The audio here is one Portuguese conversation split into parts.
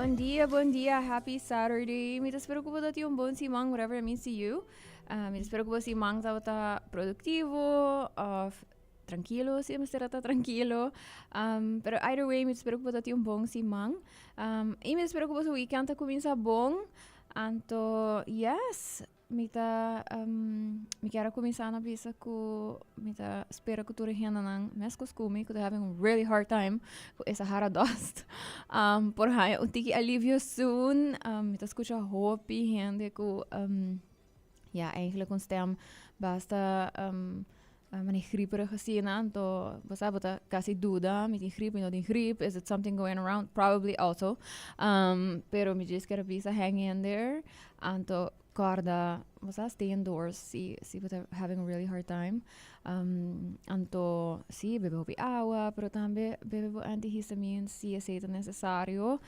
Bom dia, happy Saturday. Me espero que você tenha bom simang, whatever it means to you. Me espero que você simang está produtivo, tranquilo, se me está tranquilo. Pero either way, me espero que você tenha bom simang. E me espero que você weekend começa bom. Anto, yes, me quero começar na visa que espero que tu reina nang mescos kumi, que having a really hard time com essa hara dust. Por aí, um tiki alívio soon. Mita escuta hope, gente que ja, eigenlijk een stem basta mijn grieperig gezien aan to basta kasi duda met die griep en die griep is it something going around probably also pero me just get a visa hanging in there and to corda stay indoors see but having a really hard time and to bebe hopi agua pero también bebe antihistamines si es necesario.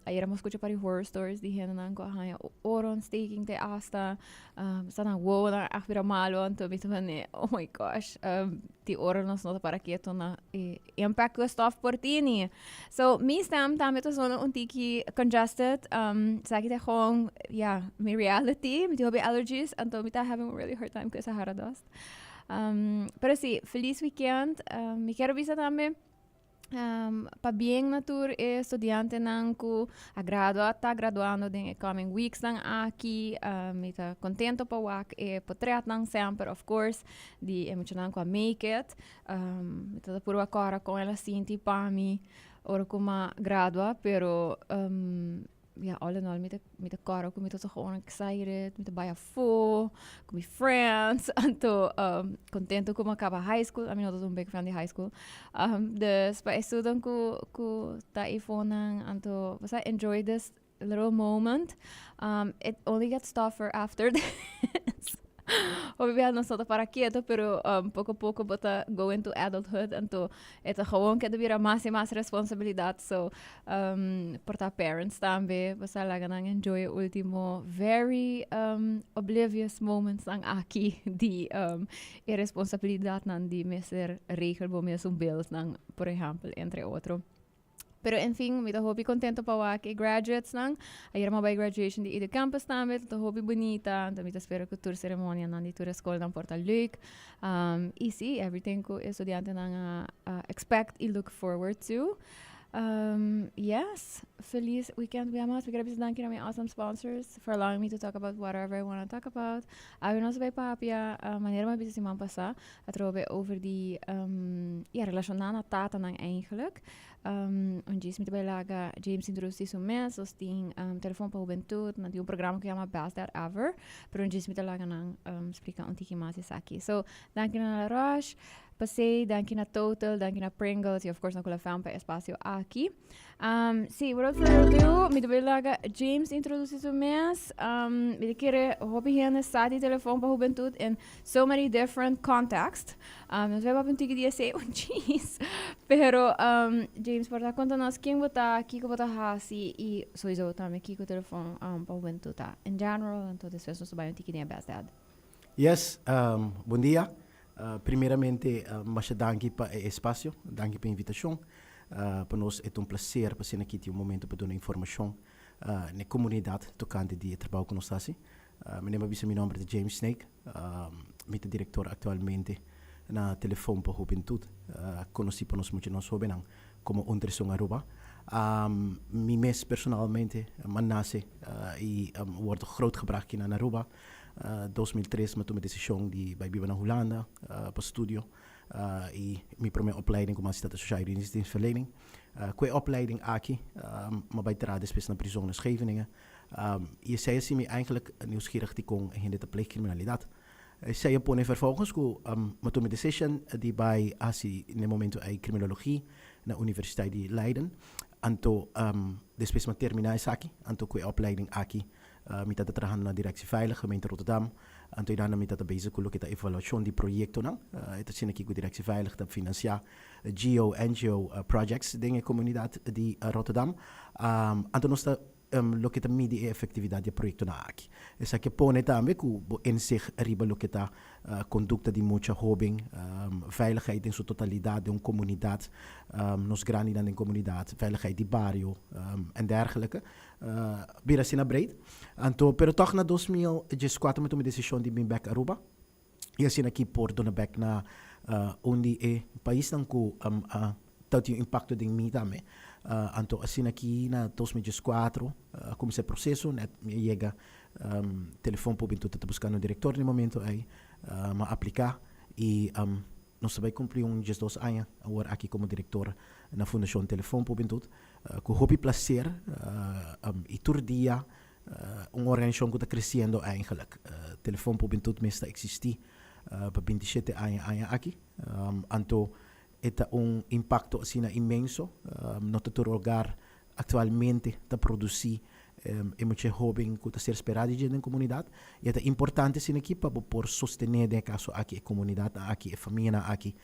Ayer hemos escuchado para horror stories die hen dan ko haya oorontsteking te asta sana wow na echt weer malo en toen weten we nee oh my gosh die oren ons not para quieto na impact ko stuff portini so mi stem damit is een tiki congested zeg ik gewoon ja my reality met die allergies en toen met having a really hard time ko sa hara dust pero sí feliz weekend me quiero visitar también pa bien natur estudiante nang ku tá graduando den coming weeks nang aqui mita contento pa wak potreat nang sempre of course di emocional ku make it mita puro agora com ela sinti pa mi ora kuma gradua pero ja, all in all, met de car ook, met de gewoon excited, met de baia full, com mijn friends, en to contento com acaba high school, I mean, dat is een big fan die high school. Dus bij student ku ta iphone en to was I enjoy this little moment. It only gets tougher after this. Obviamente não só para quieto, pero pouco a pouco bota go into adulthood and to ito gewoon que devia mais e mais responsabilidade so porta parents também basta lá ganang enjoy o último very oblivious moments ang aqui di irresponsabilidade nan di meser regel bo mes bills nang por exemplo entre outro. Pero en fin, me hopi contento pa wak graduates nang. Ayer mo by graduation di ide campus namin, to hopi bonita. Damit espero ko tour ceremonia nang di tour school nang Porta Luc. Easy, everything ko estudiante nang expect I look forward to. Yes, feliz weekend weamas. We gotta be thanking my awesome sponsors for allowing me to talk about whatever I want to talk about. Aku nog bij Papia, wanneer mijn business man passa, het robe over die relacionar tata nang eigenlijk. Onde me trabalha James introduziu isso mês, os tem telefone para juventude, na um programa que chama Best That Ever, pero onde me trabalha nang explica um pouquinho mais isso aqui. So, danke na Roche, passei, danke na Total, danke na Pringles, e of course na cola fan para espaço aqui. Sim, without further ado, me trabalha James introduziu isso mês, me querer hobby hier staat die telefoon para juventude in so many different contexts. Nós vamos um pouquinho de esse, jeez, pero James, por conta nós quem botar aqui que botar hasi e sowieso também aqui com o telefone para juventude tá. In general, então depois nós vamos um pouquinho de best dad. Yes, bom dia. Primeiramente, mas danke para o espaço, danke para a invitação. Para nós é prazer para ser aqui um momento para dar informação na comunidade tocante de trabalho que nós fazemos. Meu nome é James Snake, sou diretor atualmente na telefone para juventude. Conheci para nós muito nós jovens como Ondreson Aruba. Mes personalmente, nasce e wordt grootgebracht in Aruba. 2003 me tomei a decisão de ir para Holanda para estudo e minha primeira opleiding como assistente sociaal en dienstverlening. Com a opleiding aqui, maar bij de depois na prisão in Scheveningen. E zei ze me eigenlijk nieuwsgierig die kon in de pleegcriminaliteit. Zij pone vervolgens que me tomei a decisão de bij asi no momento a criminologia na Universiteit de Leiden. Anto depois me terminar isso aqui, anto com a opleiding aqui. Met dat trabajan na Directie Veilig, gemeente Rotterdam. En toen dan met dat bezig met de evaluatie die projecten. Het is een Directie Veilig dat financiert NGO projects dingen comuniteit die Rotterdam. En toen is dat lo que medir a efetividade do projeto na aqui. Essa que põe também que em zich arriba lo que conduta de muita jovem, veiligheid in sua totalidade, een comunidade, nos grandes in de comunidade, veiligheid de barrio en dergelijke. Bira sina breed. Anto, pero toch na 2014 met uma decisão de vir back Aruba. E assim aqui por dona back na onde é país não que tem impacto de mim também. Anto assim aqui na 2014 comecei o processo, net chega telefone para tu tá buscando um diretor no momento aí, ma aplicar e nós vai cumprir 2 anos agora aqui como diretor na Fundação Telefone para tu, com hobby placer e todo dia uma organização que está crescendo eigenlijk. Telefone para tu mesmo existir para 27 anos aqui, anto é impacto assim imenso, no todo lugar atualmente está produzir é muito jovem que está ser esperado na comunidade e é importante assim aqui para por sostener de caso aqui a comunidade aqui a família aqui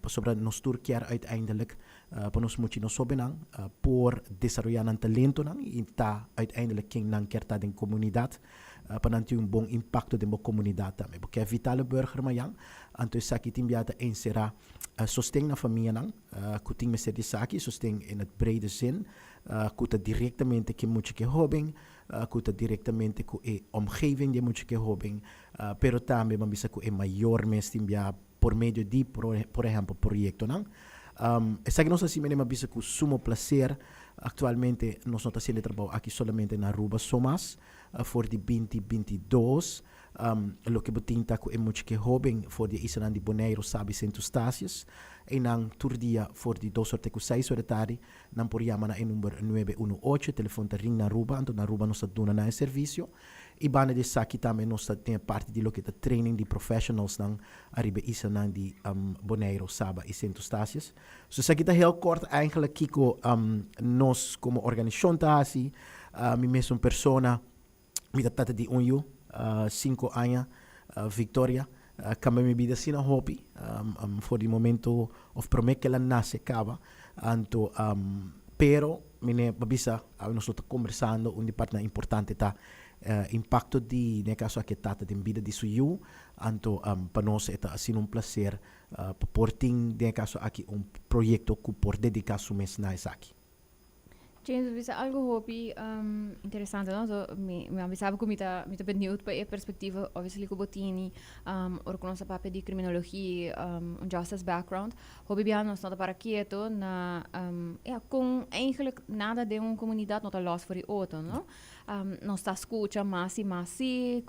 sobre nós quer uiteindelijk para nós muito nós sobenang por desenvolver um talento nang e tá uiteindelijk quem não quer estar em comunidade para não ter bom impacto na comunidade também porque é vital burger mayang então isso aqui timbiata será sostém na família nang que tem ser de aqui sostém em het brede zin que diretamente que muito que jovem que diretamente com a omgeving de muito que jovem pero também mas que é maior mesmo por meio de por exemplo projeto nang essa que nós assim mesmo bisa com sumo prazer actualmente nós não estamos trabalhando aqui somente na Aruba somas for de 2022 lo que botinta com é muito que jovem for de Island de Bonaire sabe centustácios e nang turdia for de 2 horas tarde nan por yama na número 918 telefone ta ring na Aruba então na Aruba nós dona na serviço e bana de saki também nós tem parte de lo que training de professionals nang arriba Island de Bonaire sabe e centustácios so saki ta heel kort eigenlijk kiko nós como organização ta assim mi mesmo persona mi tata di unyo 5 anos Victoria cambia minha vida assim na hobby for the momento of prometo que ela nasce acaba anto pero mine babisa nós estamos conversando parte importante tá impacto de ne caso que tata de vida de suyo anto para nós é assim prazer porting ne caso aqui projeto que por dedicar su mês na aqui. James, bisa algo hobby interessante, no? So, mi avisava que me tá benieuwd para a perspectiva, obviously, que botini, or com nossa papel de criminologia, justice background, hobby bem nós não para quieto na, com eigenlijk nada de uma comunidade não tá lost for the outro, no? Nós tá escuta mais e mais, que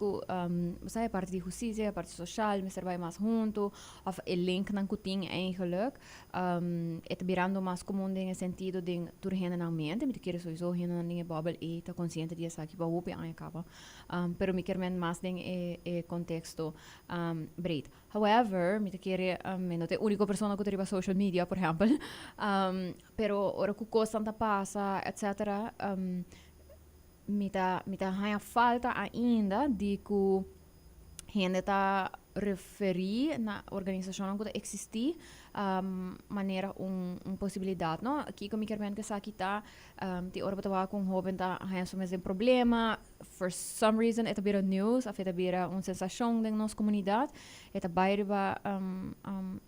você é parte de justiça, parte social, me serve mais junto, of a link na kuting eigenlijk, é virando mais comum no sentido de turhena na mente, me quero sowieso hena na babbel e tá consciente de essa que vai open aan acaba, pero me quero mais ding e contexto breed. However, me quero não é a única pessoa que usa social media, por exemplo, pero ora que coisa tanta passa, etc. Me tá falta ainda de que gente tá referir na organização que existir maneira possibilidade, não? Aqui como que aqui tá de hora para com jovem tá há um problema for some reason é bira news, afeta bira sensação da nossa comunidade, é bairro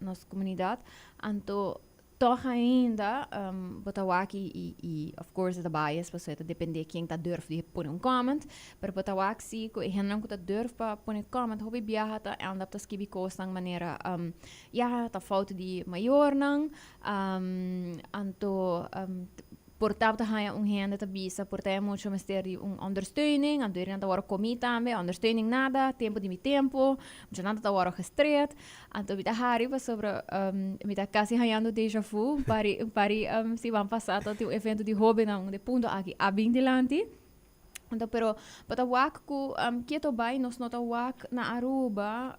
nossa comunidade, então toch ainda Botawaki e of course the bias para você depender quem tá durf de pôr comment para Botawaki se que henang que tá durf para pôr comment hobby biaha tá anda para escrever coisas de maneira tá falta de maior nang anto portava tá haya hende tá bisa portava muito mais ter ondersteuning ando iran tá hora comi também ondersteuning nada tempo de mi tempo já nada tá hora gestreed anto bita hari pa sobre bita quase hayando déjà vu pari se van passar tot o evento de hobby não de ponto aqui abin dilante então pero bata wak ku quieto bai nos nota wak na Aruba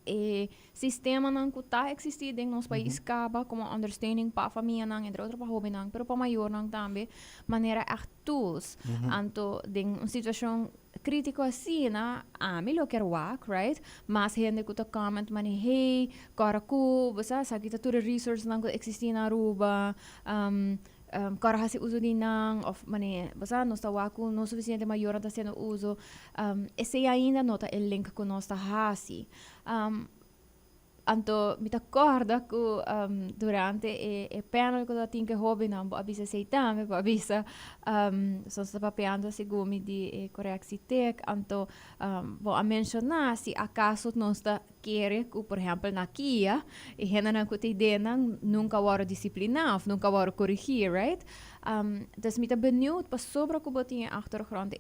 e sistema não que está existindo em nosso país acaba como understanding para a família não entre outras para hobby não, pero para maior não também maneira echt tools anto de uma situação crítica assim na melhor quero work right mas gente que tá comment mani hey cara ku você sabe que tá tudo resource não que existe na Aruba cara hasi uso di nang of mane basta nós tá waku não suficiente maior tá sendo uso esse ainda nota el link com nós tá hasi anto mi accorda que durante e panel que tinha que hobby não bo avisa sei também bo avisa so sta papeando segumi di correxitek anto bo a mencionar se acaso nós está querer que por exemplo na Kia e hena na cotidiana nunca waro disciplinar nunca waro corrigir right dus mi tá benieuwd pas sobre que botinha achtergrond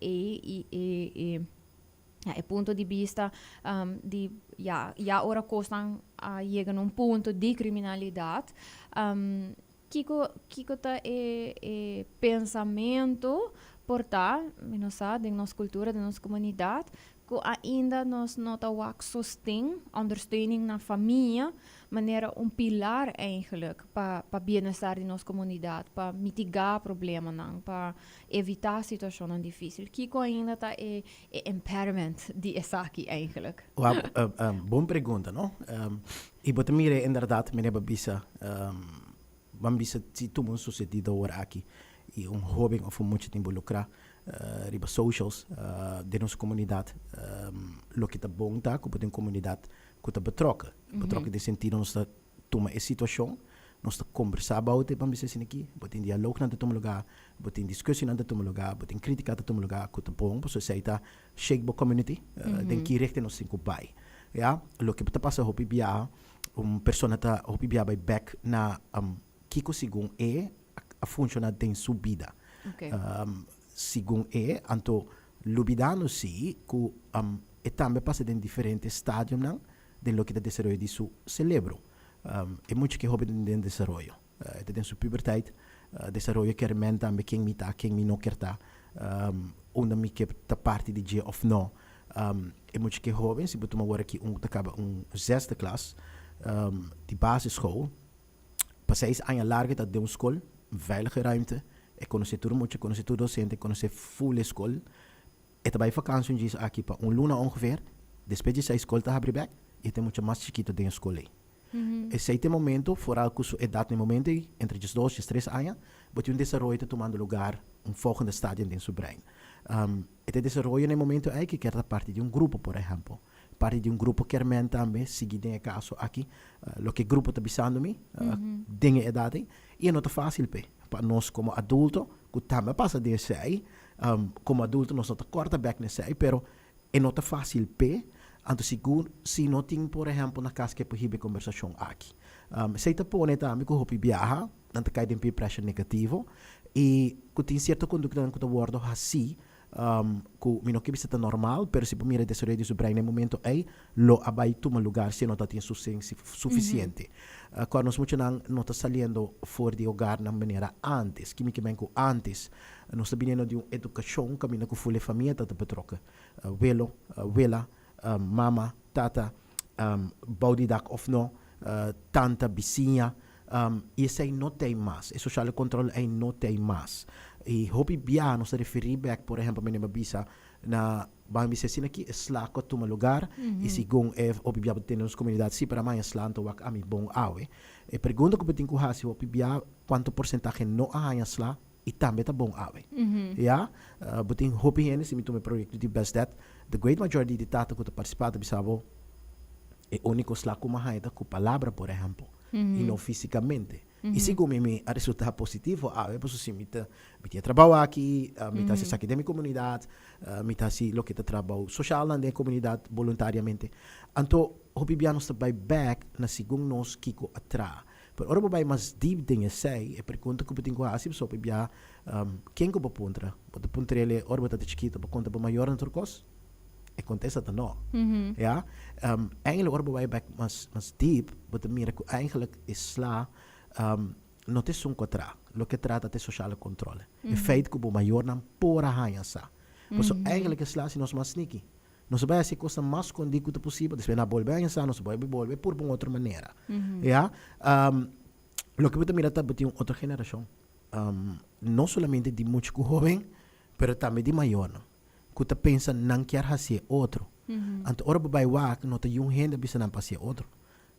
ja, e punto di vista di ora costan a llegan un punto di criminalidade kiko ta pensamento portar minosa de nossa cultura de nossa comunidade que ainda nos nota wak sustém ondersteuning na família maneira pilar eigenlijk para bem-estar de nossa comunidade para mitigar problemas não para evitar situações difíceis kiko ainda tá impairment de essa aqui eigenlijk boa pergunta não e botamire inderdaad meneer Babisa Bambisa se tudo sucedido agora aqui e hobby of muito te involucrar riba socials de nossa comunidade lo que tá bom tá que tem comunidade que tá betrokken de sentido nós tá toma a situação nós tá conversar about it Bambisa assim aqui botem diálogo na toma lugar botem discussão na toma lugar botem crítica na toma lugar que tá bom para sociedade shake bo community den que rechte nós cinco bai ja lo que tá passa hopi bia persona tá hopi bia by back na kiko sigun a funcionar den subida okay. Sigun anto lubidano si ku e tambe passa den differente stadium nan den lo que da desarrollo di su celebro e muito que hobby den desarrollo den su puberteit desarrollo que remen tambe king mita king mi no kerta onda mi que ta parte di G of no e muito que hobby si botuma agora aqui acaba zesde klas die basisschool passei aan je large dat de school veilige ruimte e conhecer moet je conhecer docente conhecer full school e daarbij vakantie is aqui para luna ongeveer después de essa escola tá abrir back e tem muito mais chiquito de escola esse momento vooral com sua idade no momento entre os 2 e 3 anos wordt een desenvolvimento tomando lugar volgende stadium in seu brein este desenvolvimento no momento é que quer parte de grupo por exemplo parte de grupo que realmente também seguir em caso aqui lo que grupo está bisando me dinge idade e não tá fácil para nós como adulto que também passa de sei como adulto nós não tá corta back nesse sei pero é não tá fácil anto seguro se não tem por exemplo na casa que é possível conversação aqui se tá pone também que hopi viaja não tá cai de pressão negativo e que tem certa conduta que tá wordo assim ku mino que bisa normal pero se pomira desarrollo de su brain no momento aí lo abai toma lugar se não tem suficiente quando nós muito não está saliendo fora de hogar na maneira antes que me bem com antes nós está vindo de uma educação que mina com full família tá betrokken velo vela mama tata baudidak of no tanta vizinha e esse aí não tem mais e social controle aí não tem mais e hopi bia nos referi back por exemplo meneer Babisa na bang bisa sina ki sla ko tuma lugar e sigung hopi bia tem nos comunidade si para mais slanto wak ami bom awe e pergunta ko betin ko hasi hopi bia quanto porcentaje no ahanya sla e também tá bom awe ja betin hopi hene si mitume project di best that the great majority de tata ko ta participado bisabo e único sla ko mahaita ko palavra por exemplo e não fisicamente e sigo me a resultado positivo posso sim me trabalho aqui me tá se aqui da minha comunidade me tá se lo que tá trabalho social na comunidade voluntariamente então hopi bia nos by back na segundo nos kiko atra pero ora vai mais deep dinge sei e pergunta que eu tenho assim so hopi bia quem que pontra pode pontrele ora bota de chiquito para conta para maior na turcos e contesta dat no. Ja? Eigenlijk worden wij back mas deep, maar de meer eigenlijk is sla não tem um contra, lo que trata de sociale controle. E feit que o maior não pora hanha sa. Mas eigenlijk is sla se nós mais sneaky. Nós vai assim coisa mais escondido possível, depois na volver hanha sa, nós vai volver por uma outra maneira. Ja? Lo que também está botando outra geração. Não somente de muito jovem, mas também de maior. Que tu pensa não quer fazer outro. Então, ora vai wak, não tem gente bisa não fazer outro.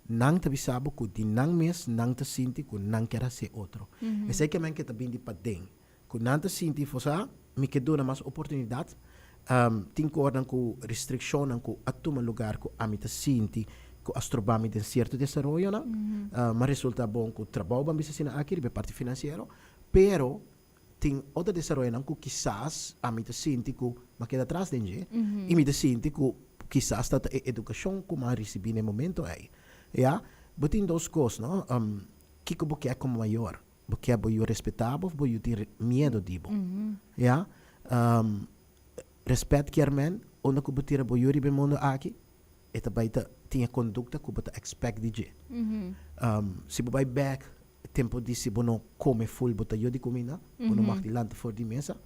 nang tabi sabo ku di nang mes nang ta sinti ku nang kera se outro. E sei que men que também di padeng. Ku nang ta sinti fosa, mi que dona mas oportunidade, tincordan ku restriction ang ku atuma lugar ku amita sinti ku astrobami de certo desarrollo na, mas resulta bom ku trabalho bambi sa sina aqui, be parte financeiro, pero tem outra desarrollo não que quizás a mim sinti que mas queda atrás de gente e me sinti que quizás tata educação que mais recebi no momento aí já botin duas coisas não que você é como maior porque é boio respeitável boio ter medo dibo já respeito que armen onde que botir boio ribe mundo aqui e também tinha conduta que você expect de je se você vai back tempo di si bono come full bota yo di comida bono makti land for di mesa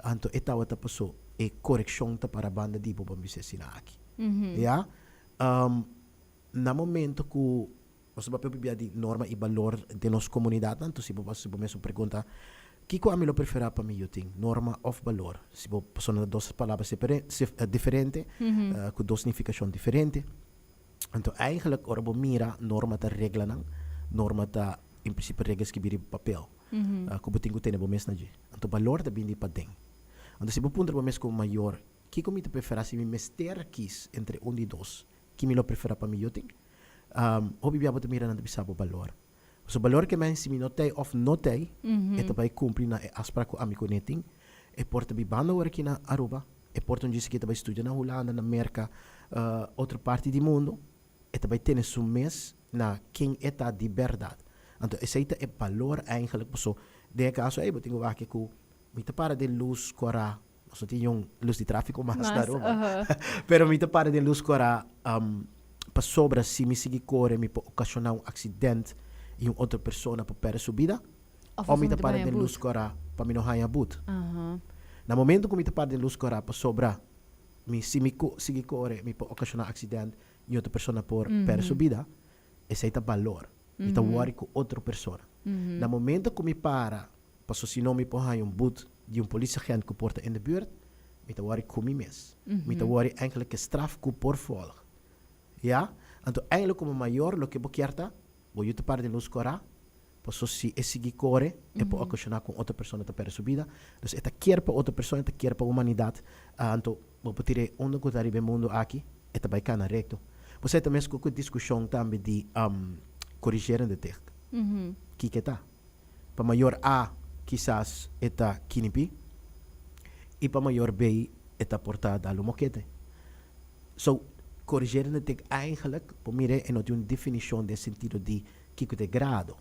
anto etawa ta paso e correction ta para banda di bo bambise sinaki ya na momento ku os ba pepe di norma e valor de nos comunidade anto si bo meso pergunta kiko a me lo prefera pa mi yoting norma of valor si bo sono dos palavras diferente ku dos significação diferente anto eigenlijk orbo mira norma ta regla nang norma ta in principe regras que biri papel. Como tenho tene bom mês na dia. Então valor da bindi padeng. Então se bom punto bom mês como maior, que como te prefere se me mester quis entre um e dois, que me lo prefere para mim eu tenho. Hobby bia bota mira na bisa valor. So valor que men se me notei of notei, e também cumprir na aspra com amigo neting, e porta bi banda ora aqui na Aruba, e porta onde se que também estuda na Holanda, na América, outra parte do mundo, e também tem esse mês na quem é a liberdade. Então, esse é valor eigenlijk. So, de caso aí, eu tenho aqui que me para de luz cora, só tinha luz de tráfego mas da Roma. Pero me para de luz cora, para sobra se me seguir corre, me pode ocasionar acidente e outra pessoa para perder sua vida. Ou me para de luz cora para me não ganhar boot. Na momento que me para de luz cora para sobra, se me seguir corre, me pode ocasionar acidente e outra pessoa por perder sua vida. Esse é valor. Me tá worry com outra pessoa. No momento que me para se não me põe boot de polícia agente que porta in de buurt, me tá worry com mim mesmo. Me tá worry eigenlijk que straf que por volg. Ja? Então, eigenlijk como maior, lo que eu quero vou te para de luz cora, passo se esse que corre, é para ocasionar com outra pessoa que perde sua vida. Então, é quer para outra pessoa, é quer para a humanidade. Então, vou poder onde que está no mundo aqui, é também cana recto. Você também escuta discussão também de corrigeren de tek. Que tá? Para maior A, quizás eta kinipi, e para maior B, eta portada ao moquete. So, corrigeren de tek eigenlijk, por mim, é uma definição de sentido de kiko de grado.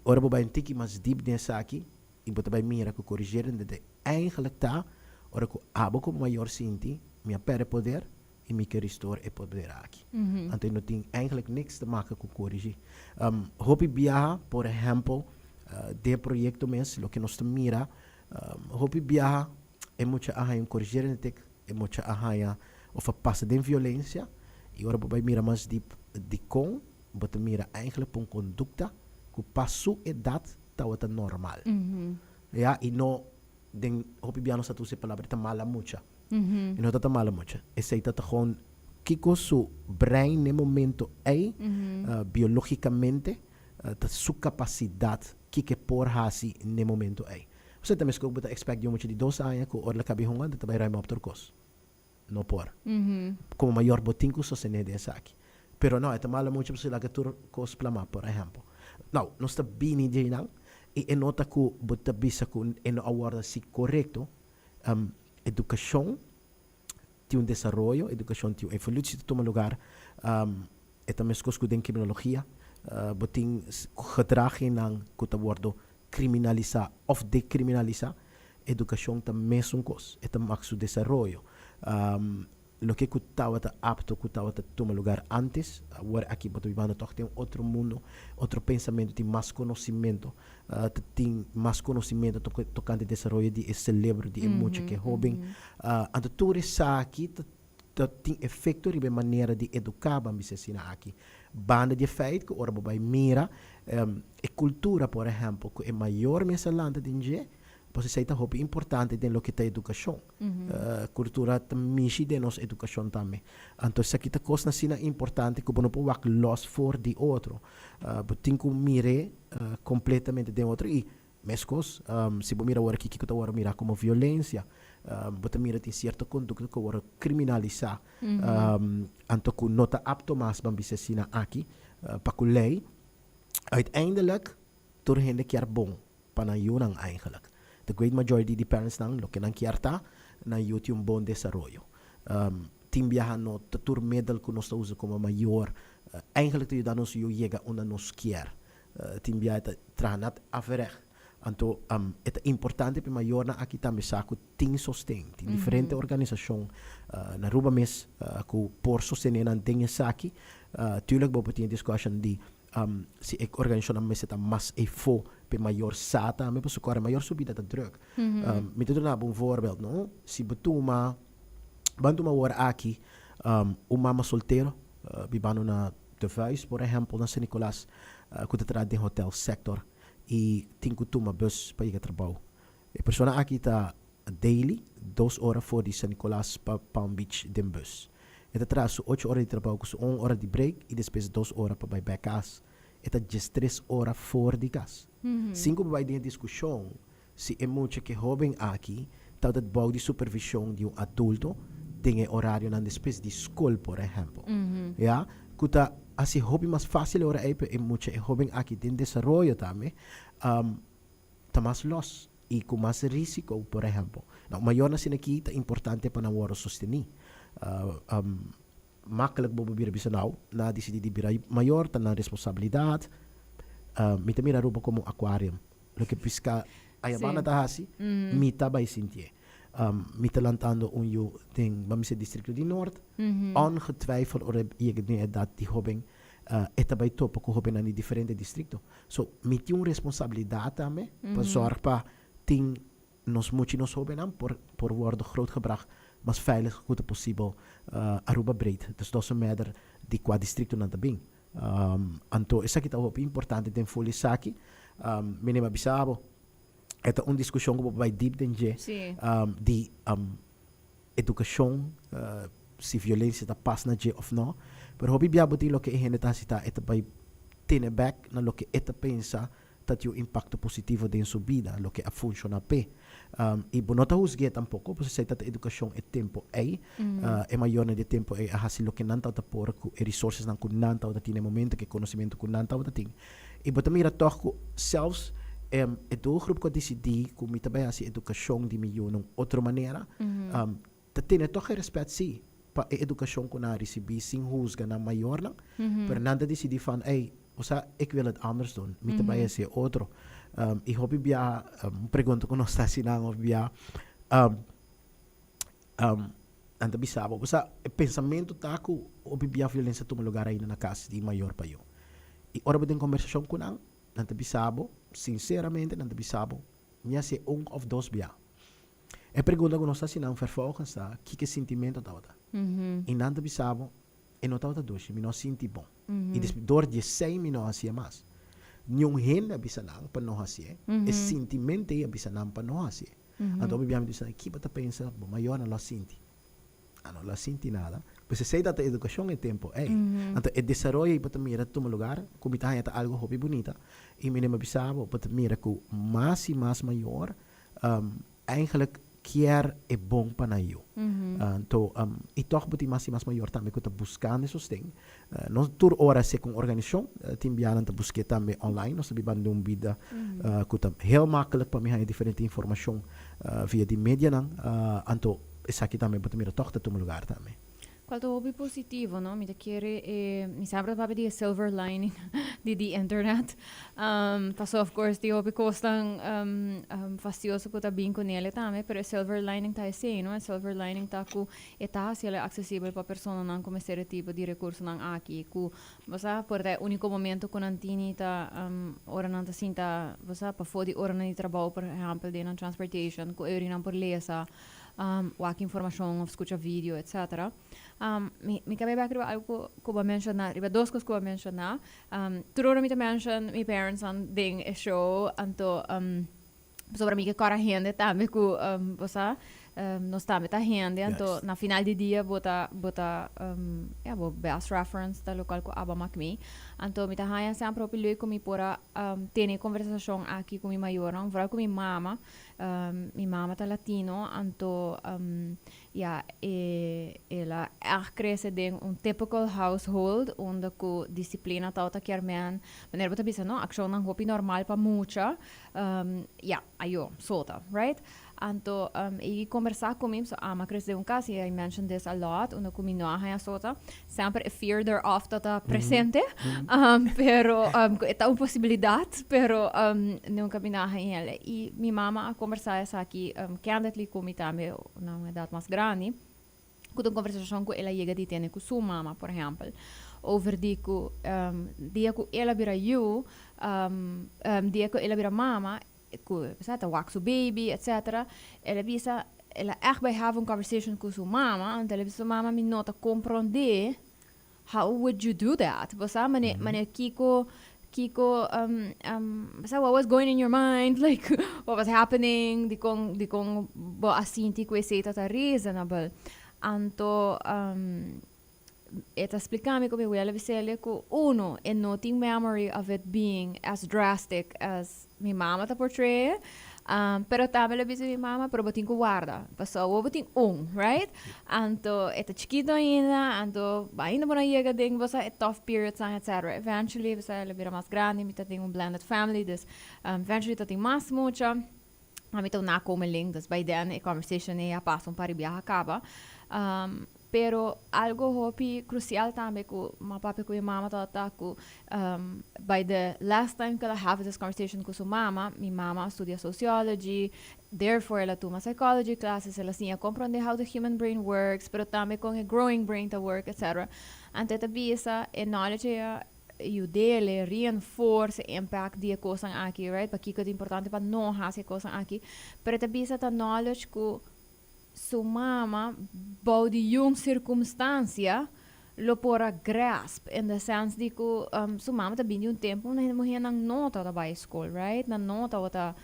Ora, vou um tiki mais deep nessa aqui, e vou também mira que corrigeren de tek eigenlijk tá, ora que abo como maior sinti, minha pere poder, e me quer restaurar e poder aqui. Então não tem eigenlijk niks te maken com corrigir. Hopi viaja, por exemplo, de projeto mesmo, lo que nós mira, hopi viaja é muito a corrigir é muito a of passa de violência e agora vai mira mais de com, bota mira eigenlijk por conduta que passo idade tá outra normal. Ja, e não den hopi viaja não se tu palavra tá mala mucha. E não está mal muito. Esse aí está gewoon kiko su brain no momento aí biologicamente sua capacidade que por hasi no momento aí. Você também escuta bota expect eu muito de 2 anos que orla cabe honga de também rai mop torcos. Não por. Como maior botinco só se nede essa aqui. Pero não, é mal muito se lá que tur cos plama por exemplo. Não, não está bem de não e nota que bota bisa que no awarda se correto educação tem desenvolvimento, educação tem evolução de toma lugar, é também as coisas que tem criminologia, botin gedraging nang que wordt criminalizar ou decriminalizar, educação também são coisas, é também o desenvolvimento. Lo que estava apto, que estava toma lugar antes, agora aqui boto vivendo toch tem outro mundo, outro pensamento, tem mais conhecimento, tocante desenvolvimento de cérebro, de emoção que jovem. Então tudo isso aqui tem efeito de maneira de educar, vamos dizer aqui. Banda de feito que ora vai mira, a cultura, por exemplo, que é maior nessa landa de Você sei tá hopi importante den lo que tá educação. Cultura também de nos educação também. Então se aqui tá coisa sina importante que não pode los for de outro. Tem que mire completamente de outro e mescos se você mira agora que tá agora mira como violência, você mira tem certa conduta que agora criminalizar. Então que não tá apto mais para bisa sina aqui para que lei uiteindelijk door hen keer bom para yun ang eigenlijk. The great majority of the parents nang lo que nang kierta na YouTube bon desarrollo. Timbiahan no tatur medel que nos usa como maior. Eigenlijk te dan ons yo llega una nos kier. Timbia tranat avereg. Anto het importante pe maior na aqui também saco ting sostén. Tem diferente organização na Ruba mes ku por sostener nan dingen saki. Tuurlijk bo pati discussion di se ek organisatie me seta mas e fo pe maior sata me posso corre maior subida da druk. Me te dona um voorbeeld no. Si betuma bantuma war aqui uma mama solteiro bibano na de Vuis, por exemplo, na São Nicolás, que está de hotel sector e tem que tomar bus para ir a trabalho. A pessoa aqui está daily 2 horas voor die São Nicolás para Palm Beach de bus. Het traz 8 horas de trabalho com 1 hora de break e depois 2 horas para ir bij casa. Het is 3 horas voor die casa. 5 bij de discussão se é muito que jovem aqui tal dat bouw de supervisão de adulto tem horário na depois de escola, por exemplo. Ja, kuta assim hobby mais fácil ora é muito é jovem aqui tem desenvolvimento também. Tá mais los e com mais risco, por exemplo. Não, maior na cena aqui é importante para não sostener. Makkelijk bobobira bisa now na decidi de bira maior tá na responsabilidade. Me também aruba como aquarium. Lo que pisca ayabana tá hasi, me tá vai sentir. Me tá lantando eu tem vamos distrito de Noord. Ongetwijfeld ora je dat die hobbing eta bij top ko hobbing na diferente distrito. So me tem responsabilidade também para zorg pa ting nos moet nos hobbing por worden groot gebracht. Mas veilig goed possível Aruba breed. Dus dat is een meerder die qua distrito na tabing. Anto essa que tá hopi importante tem folha saki. Menema bisabo. Esta uma discussão que vai deep dentro de educação se violência está passa na je of não. Pero hopi biabo ti lo que é gente tá cita eta vai tene back na lo que eta pensa dat有 impacto positivo de sua vida, lo que funciona bem. E não está usando tampouco, porque se a educação é tempo é maior de tempo é assim lo que não está por e resources não que não está tem momento que conhecimento que não está tem. E botar mira toch zelfs é do grupo que decidi que me também assim educação de milhão de outra maneira. Tá tem toch respeito sim para a educação que na recebi sem rusga na maior não. Pero nada decidi van o sea, ik wil het anders doen. Met bij esse outro. Ik hoop bia pergunta que nós está assinando bia anda bisabo. O sea, o pensamento tá que o bia violência toma lugar aí na casa de maior para eu. E ora tem conversação com não, anda bisabo, sinceramente anda bisabo. Minha se of dos bia. E pergunta que nós está assinando vervolgens tá, que sentimento tá outra. E nada bisabo e não tá outra doce, me não senti bom. E door de 6 minutos assim mais. Nenhum renda bisa nang pano assim. E sentimento é bisa nang pano assim. Então bem me disse que bata pensa, bom maior não senti. Não la senti nada. Pues sei da educação é tempo, Então é desenvolver e bata mira toma lugar, como tá é algo hobby bonita. E me bisabo bata mira que mais e mais maior, eigenlijk quer é bom para eu. Então, e toch boti mais e mais maior também que tá buscando sustento. Nós tur hora se com organização, tem bianan tá buscar também online, nós bibando vida que tá heel makkelijk para mim diferente informação via de mídia não. Então, essa aqui também boti mira toch tá tom lugar também. Qual to hobby positivo, no? Mi te quiere, mi sabra papi di silver lining di internet. Paso of course di hobby costan fastidioso ko ta bin con ele tame, pero silver lining ta ese, no? Silver lining ta ku eta si ele accessibile pa persona nan come stereotipo di recurso nan aqui, ku basta por te unico momento con antini ta ora nan ta sinta, basta pa fodi ora nan di trabalho, por exemplo, di nan transportation, ku euri nan por lesa. Qualquer informação, escuta vídeo, etc. Me cabe back algo que eu mencionar, riba duas coisas que eu mencionar. Tudo me mention, my parents on ding a show, anto sobre mim que cora rende também que você nós também tá rende então na final de dia bota bo best reference da local ko aba makmi então me tá haya sempre o pilui comi pora ter conversação aqui com mi maior não vral com mi mama tá latino então ela cresce em typical household onde ku disciplina tauta kermen maneira bota bisa no action nang hopi normal pa mucha ayo solta right anto e conversar comigo so ama cresce caso I mentioned this a lot onde ku no haya solta sempre a fear there of tata presente pero é uma possibilidade pero nunca me haya e mi mama a conversar essa aqui candidly comigo também na uma idade mais grande com uma conversação com ela chega de ter com sua mama por exemplo over dia que ela vira you dia que ela vira mama ku sa wax su baby etc ela echt bij have een conversation com sua mama en ela bisa mama me nota compreender how would you do that basa mane Kiko what was going in your mind like what was happening di kong bo asinti ku esa ta reasonable anto explicami come ela visele ku uno and noting memory of it being as drastic as mi mama ta portray pero também bisa mi mama pero botin ku guarda passou o botin right anto chiquito ainda mora chega ding basa tough periods etc eventually basa ela vira mais grande mi tem blended family dus eventually tem mais mucha mi tá na komeling dus by then a conversation e passa para biar acaba pero algo hopi crucial também com my papa com minha mama tá com by the last time que ela have this conversation com sua mama minha mama studia sociology therefore ela toma psychology classes ela sim a compreender how the human brain works pero também com a growing brain to work etc ante ta bisa e knowledge you dele reinforce impact die coisa aqui right para que é importante para não hacer coisa aqui pero ta bisa ta knowledge ku sua mama boude jong circunstância lo pora grasp in the sense de que sua mama tá bem de tempo na morrer na nota da by school right na nota wata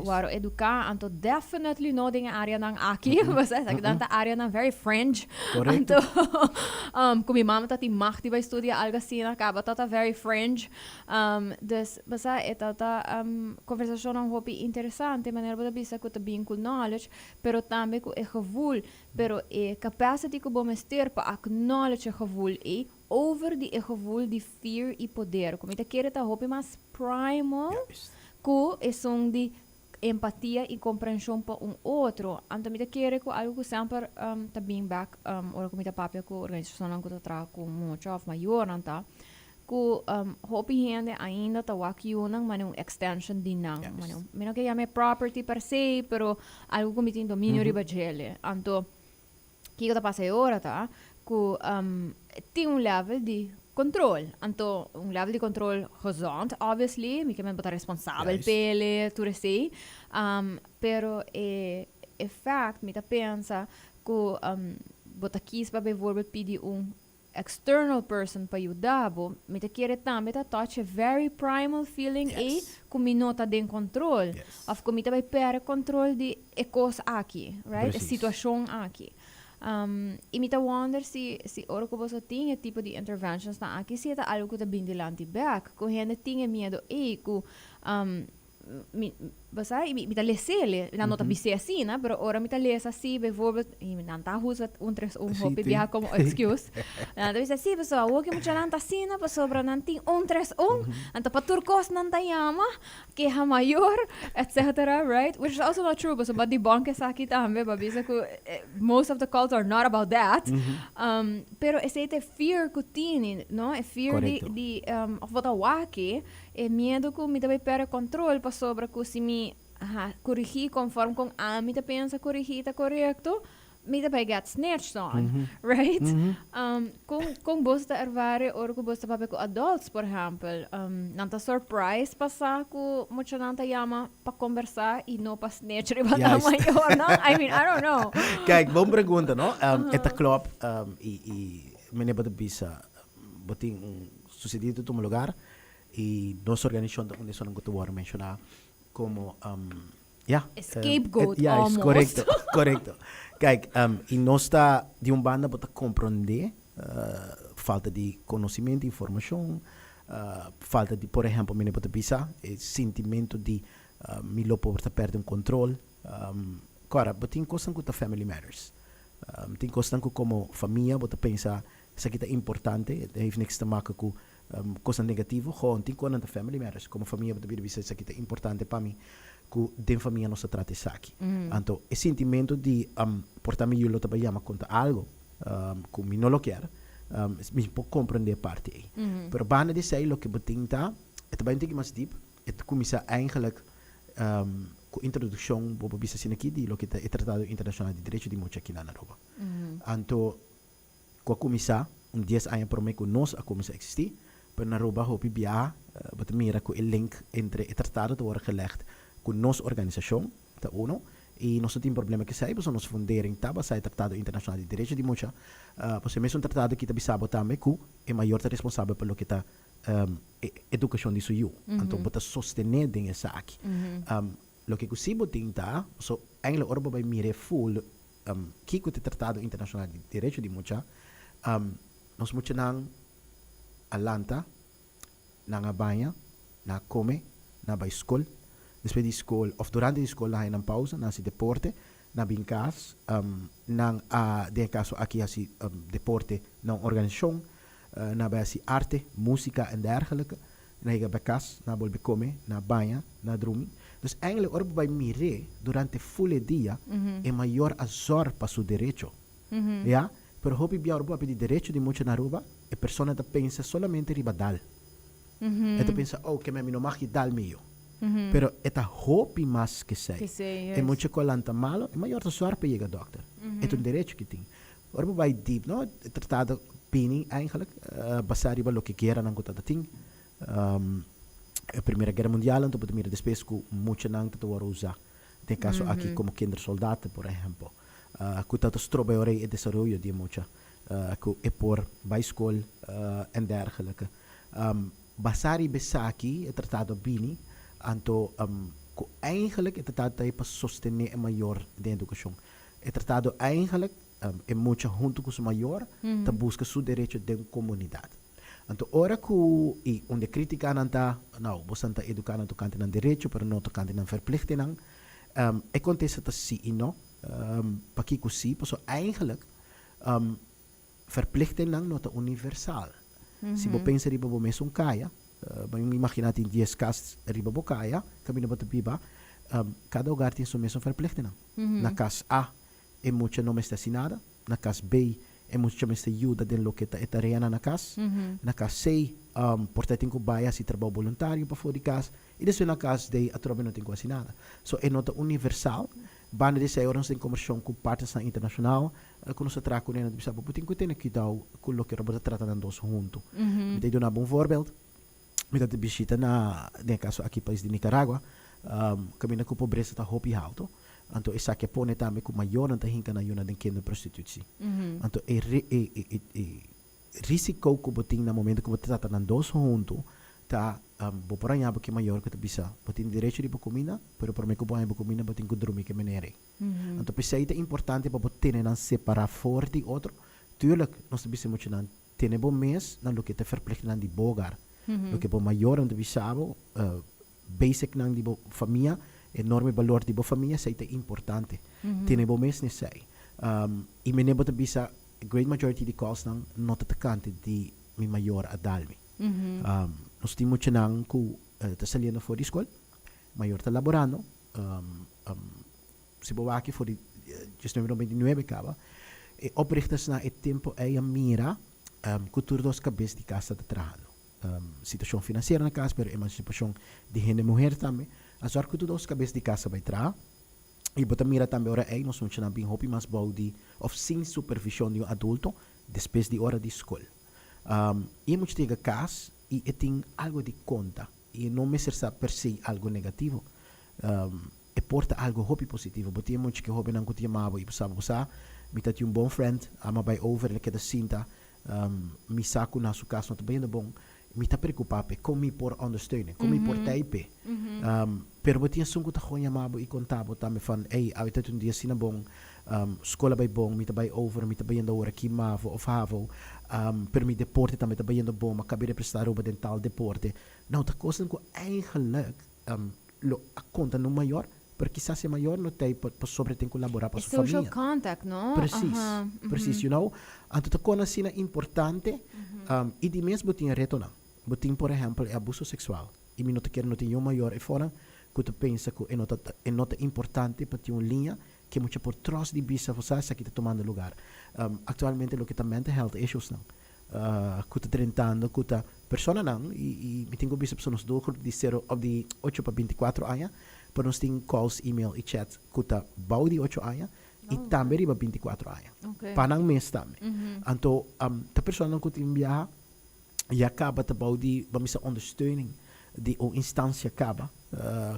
waro educar anto definitely no dinga area nang aki was danta area nang very fringe anto com mi mama tati machti vai studia algo assim acaba tata very fringe dus basa etata conversação um hopi interessante maneira bota bisa ko ta bem cool knowledge pero também ko e gevoel pero e capacity ko bomester pa acknowledge e gevoel e over die gevoel die fear e poder como ita quer ta hopi mas primal ku é som de empatia e compreensão para outro. Então, me quer que algo que sempre tá bem back ou como tá papel com organização que tá tra com muito of maior anta ku hopi hende ainda tá aqui unang manung extension din nang manung mino que llame property per se pero algo como tem domínio riba gele. Então, que tá passa ora tá ku tem level de control. Anto un level di control gezond, obviously. Mi kan bota responsável pele, tu sei. Pero fact, mi ta pensa que bota quis para bijvoorbeeld pedir external person para ajudar, mi ta querer também ta touch a very primal feeling que mi nota den control. Of que mi ta vai per control di coisa aqui, right? A situação aqui. E me tá wonder se ora que você tinha tipo de interventions na aqui se tá algo que tá bem delante back que gente tinha medo que basta me tá lesele na nota bise assim né pero ora me tá lesa assim bijvoorbeeld e não tá usa hopi via como excuse na tá assim pessoa o que mucha nanta assim na pessoa para não tem 3 anta para turcos nanta yama que é maior etc right which is also not true but the bank essa aqui também babisa que most of the calls are not about that pero esse fear que tem no é fear de of what aqui é medo que me também perde controle para sobre que se me corrigir conforme com a me pensa corrigir tá correto me também get snatched on right com bosta ervare ou com bosta papel com adults por exemplo nanta surprise passar com muita nanta yama para conversar e não para snatch riba na maior não I mean I don't know kijk bom pergunta no esta club e me ne bota bisa boting sucedido tu lugar e nossa organização onde só não gosto mencionar como yeah, Scapegoat, yeah, almost. correcto, correcto. Kijk, e nós está de banda para compreender falta de conhecimento, informação, falta de, por exemplo, me pode pensar, sentimento de me lopo para perder controle. Cara, mas tem coisas que family matters. Tem coisas que como família, você pensa, isso aqui é importante, heeft niks te maken com coisas negativas, gewoon tem coisas que family matters. Como família, você pensa, isso aqui é importante para mim, que de família não se trata isso aqui. Então, esse sentimento de portar-me eu também chama conta algo, que me não lo quer, me pode compreender parte aí. Pero bana de sei, lo que você tem, é também tem que mais deep, é começar eigenlijk com a introdução, vou bisa assim aqui, de lo que é Tratado Internacional de Direito de Mulher aqui na Aruba. Então, com a comissão, 10 anos para mim que nós a comissão existir, para na Aruba, hopi bia, but mira com o link entre o tratado te worden gelegd com nossa organização, da ONU, e nós temos problema que sai, porque nós fundering taba sai Tratado Internacional de Direito de Mulher, porque mesmo tratado que está bisabo também que é maior responsável pelo que está educação de suyo. Então, bota sostener den sak. Lo que consigo tinta, so eigenlijk orbo bij mire full kiko te Tratado Internacional de Direito de Mulher, nós moeten nang alanta, nang banha, na come, na bij school, depois de school of durante de school na een pausa, na si deporte, na binkas, nang de caso aqui assim deporte, na organização, na bij si arte, música en dergelijke, na higa bekas, na bol become, na banha, na drumi. Dus eigenlijk orbo bij mire durante full dia é maior azor para su derecho. Ja? Pero hopi bia orbo de direito de mulher na Aruba, a pessoa tá pensa solamente riba dal. Ela pensa, oh, que me não mag dal meio. Pero esta hopi mais que sei. E muito colanta malo, é maior azor para chegar doctor. É um direito que tem. Orbo bij deep, no? Tratado pini eigenlijk, basar riba lo que quiera nang kota ting. A Primeira Guerra Mundial, então podemos ir depois com muito não te usar. Tem caso aqui como kindersoldaten, por exemplo. Que tanto trabalhar e desenvolver de muito. Que é por bij school en dergelijke. Basari besaki, het tratado bini, anto que eigenlijk het tratado é para sostener maior de educação. Het tratado eigenlijk é muito junto com o maior, te busca seu direito de comunidade. Então, ora que onde critica nanta, não, você está educando tu cante nan direito, para não tu cante nan verplichting, acontece dat zie e não, para que zie, porque eigenlijk verplichting não é universal. Se você pensa riba bo mesmo caia, vamos imaginar em 10 casos riba bo caia, caminho para biba, cada lugar tem sua mesma verplichting. Na casa A é muito não está assinada, na casa B é muito mais ajuda de lo que está arena na casa. Na casa C, portanto, tem que baia se trabalho voluntário para fora de casa. E depois na casa D, a tropa não tem quase nada. So, é nota universal. Banda de sair, tem conversão com partes internacional. Quando se trata com ele, sabe, tem que ter aqui com lo que robota trata de dois juntos. Me dei um bom voorbeeld. Me dei visita na, de caso aqui país de Nicaragua. Caminha com pobreza está hopi alto. Então, essa que põe também com maior não hinka na yuna de kinderprostituição. Então, risiko que você tem no momento que você está tratando dois juntos, tá, vou por aí que maior que tu bisa. Você tem direito de comida, pero por mim que você comida, você tem que dormir que menere. Então, pensei é importante para você ter não separar fora de outro. Tuurlijk, nós bisa muito não ter bom mês, não lo que te verplicht de bogar. Lo que por maior não bisa, basic não de família. Enorme valor de boa família, isso é importante. Tem bom mês nem sei. E me lembro também que a great majority de calls não te cante de mi maior adalmi. Nós temos muito não que está saindo fora de escola, maior está laborando, se boa aqui fora just número 29 acaba, e oprichtas na e tempo é a mira cultura dos cabeças de casa de trabalho. Situação financeira na casa, pero emancipação de gente mulher também. As horas que tu dos cabeças de casa vai tra, e bota mira também ora aí nós não bem hobby mas body of sem supervisão de um adulto depois de hora de escola. E muito tem casa e tem algo de conta e não me será per se algo negativo. E porta algo hobby positivo. Botia muito que hobby não que tinha mabo e sabe você, me tá um bom friend, ama by over ele que da cinta, me saco na sua casa não tá bem bom. me tá preocupado com me por ondersteunen, com me por type. Pero botinha sungo ta gewoon mabo I contabo também van, hey, uit dia sina bom, escola bij bom, me tá bij over, me tá bij indo hora aqui mavo of havo, per me deporte também tá bij indo bom, maar acabei de prestar op dental deporte. Nou, tá kosten ko eigenlijk a conta no maior, porque quizás é maior no tem para sobre tem colaborar para sua social família. contact, no? Precies, you know. Anto tá kona sina importante, e de mesmo botinha retornar. Botinha, por exemplo, é abuso sexual. E me nota que não tem maior e fora, que tu pensa que é nota importante para ter uma linha que muita por trás de bisa você sabe que está tomando lugar. Atualmente o que está mental health issues não. Que está tentando, que está persona não e me tenho visto pessoas do grupo de 0 of de 8 para 24 anos, para nós tem calls, email e chats que está bau de 8 anos e também para 24 anos. Panang mês também. Então, a pessoa não que enviar e acaba de bau de vamos ondersteuning die o instância acaba,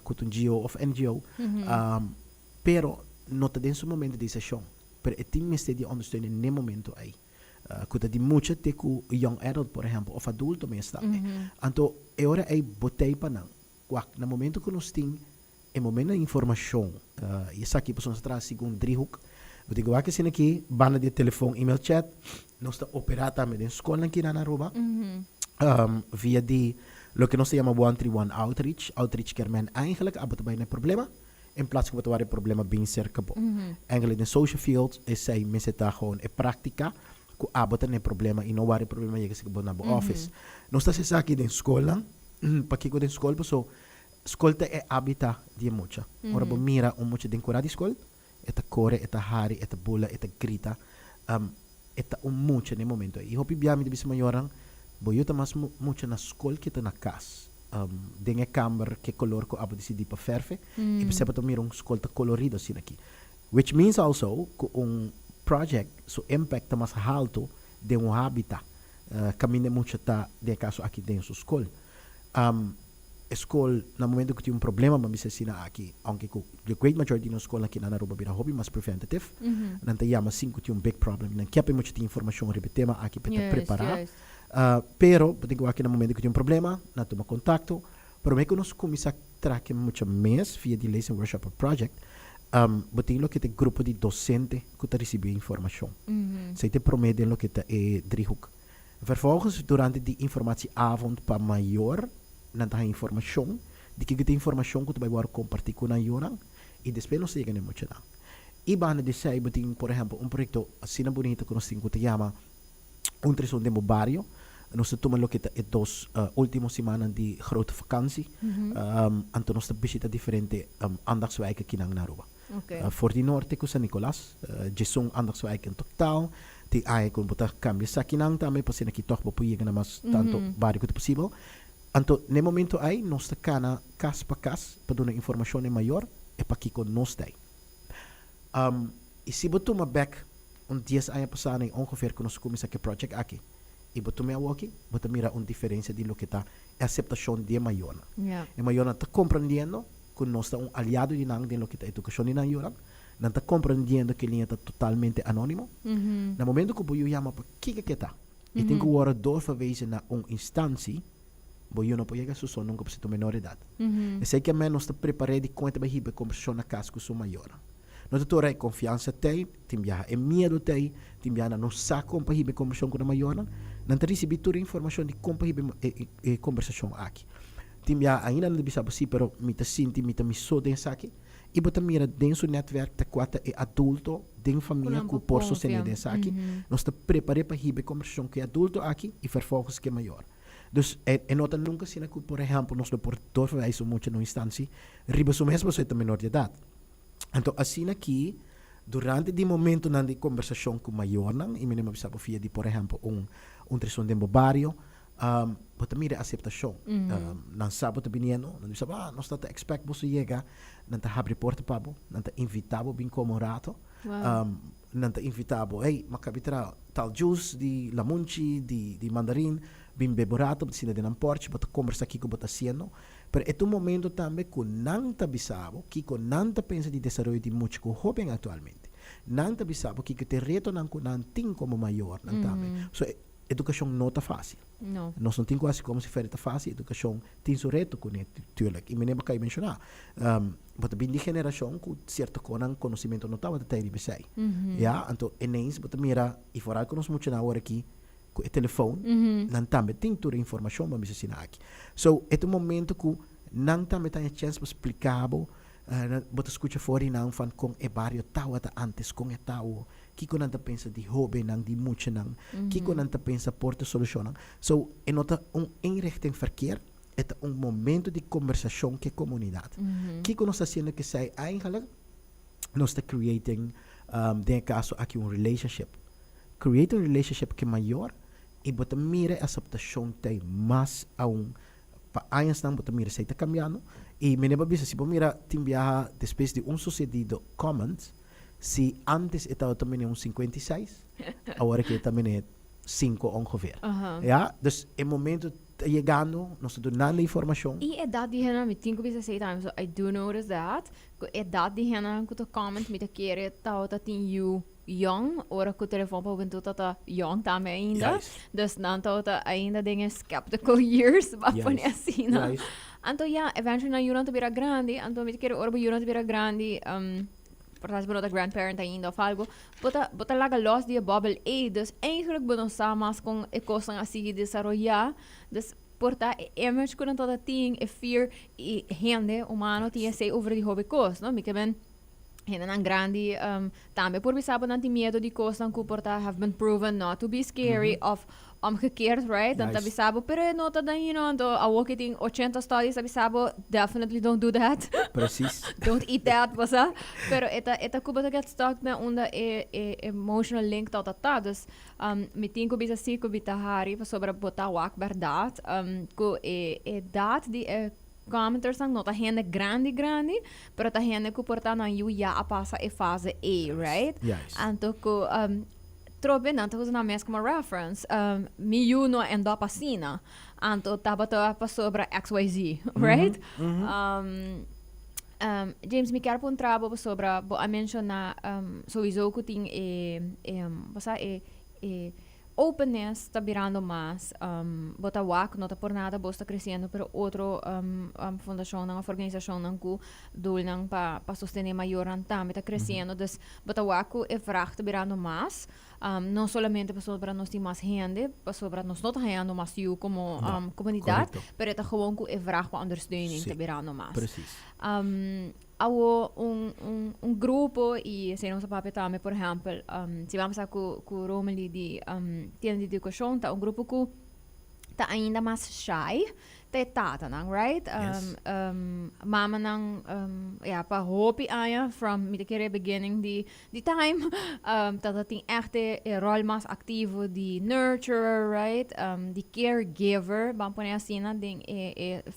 com um GO of NGO, pero nota dentro do momento de sessão, pero é tem mestre de ondersteuning no momento aí, que de muita te com young adult, por exemplo, of adulto mesmo também. Então, é hora aí botei para não, no momento que nós tem, é momento da informação, e essa aqui pessoas traz segundo driehoek, eu digo que assim aqui, banda de telefone, email, chat, nós está operando também na escola aqui na Aruba, via de lo que nós chama 131 outreach. Outreach quer men eigenlijk abot bij een probleem in plaats van wat een probleem binnen cerca bo. Eigenlijk in social field is zij mensen daar gewoon een practica ku abot een probleem in no ware probleem je gesek bo na bo office. Nós está se aqui in escola, pa que in escola so escolta é habita de mucha. Ora bo mira mucha de cura de escola, eta core, eta hari, eta bula, eta grita, eta mucha no momento. E hopi biami de bis maioran boyuta mas mucho na escola que está na casa. Dengue câmara que color ko abo decidi para ferve. E percebe também escola colorido assim aqui. Which means also que project so impact mas alto de habitat. Caminha muito tá de caso aqui dentro da escola. Escola no momento que tem problema mas assim aqui, aunque the great majority na escola aqui na Aruba bira hobby mas preventative. Nanta yama 5 tem big problem. Nan kepa muito de informação repetema aqui para preparar. Pero, digo aqui no momento que tem problema, não toma contato, pero me que nós começamos a trazer muito mais via de lesson workshop project, botinho que tem grupo de docente que está recebendo informação. Zij te prometen lo que está driehoek. Vervolgens, durante die informatieavond para maior, dan ta informação, de que tem informação que tu vai war compartilhar com a Jonan, e depois nós chegamos muito lá. E bana de sei, botinho, por exemplo, projeto assim bonito que nós temos que chama Treson de Barrio. Nós tomamos lo que é dos últimas semanas de grote vakantie. Então nós visita diferente andachtswijken aqui na Aruba. Voor die Norte com San Nicolás, Jesong andachtswijken totaal. Die ai kon botar cambio sakinang também para ser aqui toch bopuiga na mas tanto barrio quanto possível. Então no momento aí nós está cana cas para cas para dar informação maior é para que com nós daí. E se botar uma back 10 anos passado ongeveer que nós começamos a project aqui. E botou-me a walking, botou-me a diferença de lo que está a aceitação de maior. E maior está compreendendo que nós estamos aliados de nang de lo que está a educação de nang não está compreendendo que ele está totalmente anônimo. No momento que eu chamo para que está, e tem que agora doorverwezen naar instantie, eu não pode chegar a sua nunca para ser menor idade. E sei que a menos está preparado de conta para ir para conversar na casa com sua maior. Nós temos confiança tem medo tem não sabe como para ir conversar com a maior, não receber toda a informação de como para ir conversação aqui. Ainda não bisa possível, pero mita sinti, mita miso den saki. E bota mira dentro do netwerk te quata e adulto, den família que por sostener den saki. Nós te preparamos para ir conversão com adulto aqui e vervolgens que maior. Dus nota nunca sina que, por exemplo, nós por doorverwijzen muito na instância, riba so mesmo so menor de idade. Então, assim aqui, durante o momento na conversação com o maior, e me lembro via de, por exemplo, treson de barrio, bota mira aceitação. Não sabe biniendo, não sabe, nós estamos expect você chegar, não está abre porta para bo, não está invitado bem como rato, não está invitado, hey, macabitra tal juice de lamunchi, de mandarim, bem beborato, precisa de porte, bota conversa aqui com bota haciendo. Pero é um momento também que não está bisabo, que não está pensando em desenvolvimento de muito jovem atualmente. Não está bisabo que te reto não tem como maior, não também. So educação não está fácil. No. Nós não temos quase como se faz fácil. Educação tem seu reto com ele, tuurlijk. E me lembro que eu mencionar. Mas bem de geração com certo conhecimento não estava até ele sai. Ja, então ineens bota mira e fora que nós muito na hora aqui com o telefone, não também tem toda a informação para me ensinar aqui. So, é um momento que não também tem a chance para explicar, bota escuta fora e não fan com e barrio tal até antes com e tal. Que quando anda pensa de hobby não de muito não, que quando anda pensa porta solução. So, é nota inrichting verkeer. Het een momento de conversação com a comunidade. Que nós está sendo que sai eigenlijk nós está creating den caso aqui relationship. Create relationship que maior e bota mira aceitação tem mais a pa anos não bota mira sai tá cambiando e me lembra bisa se mira timbia depois de sucedido comments se antes estava também 56 agora que também é 5 ongeveer. Ja, dus in momento chegando, nós estamos dando informação. E é dado de henna, me tinha que say times, so I do notice that. É dado de henna, que tu comment, me te querer, tá tin you young, ora que o telefone para o tá young também ainda. Dus não tá ainda dingen skeptical years, mas põe assim, não. Então, ja, eventually na Yuran te bira grande, então me te querer ora Yuran te bira grande, portanto, ben dat grandparent ainda of algo, bota laga los die bubble dus eigenlijk ben ons samen com e coisas assim desarrollar, dus porta image kunnen tot dat ding e fear e hende humano tinha sei over die hobby cost, no? Mica ben hende nan grandi também por bisabo nan die medo die cost dan porta have been proven not to be scary of omgekeerd, right? Dan tabi sabo, pero nota dan a walking 80 studies tabi sabo, definitely don't do that. Precies. Don't eat that, basta. Pero eta kuba get stuck na onda emotional link tot dat. Dus me tinko bisa si kubita hari pa sobra bota wak verdad. Ku dat di commenters ang nota hende grande, pero ta hende ku porta na you ya a passa e fase A, right? Yes. Anto ku trobe nanto usa na mes como reference mi you no endo passina anto tabata pa sobra XYZ, right? James, me quero pôr um trabalho sobre a mencionar sowieso que tem openness está virando mais bota wak não está por nada está crescendo pero outro fundação uma organização não que doel não para sustentar maior também está crescendo dus bota wak é vraag está virando mais não somente para nós ter mais gente para nós não ganhando mais you como comunidade pero está gewoon que é vraag para ondersteuning está virando mais Precies. Awo grupo e se não sabe também por exemplo se vamos a com Romeli de tienda de educação tá grupo que tá ainda mais shy tata nang right mama nang pa hopi aya from me kere beginning the time tata ting echte rol mas activo de nurturer right de caregiver bang pone assim na ding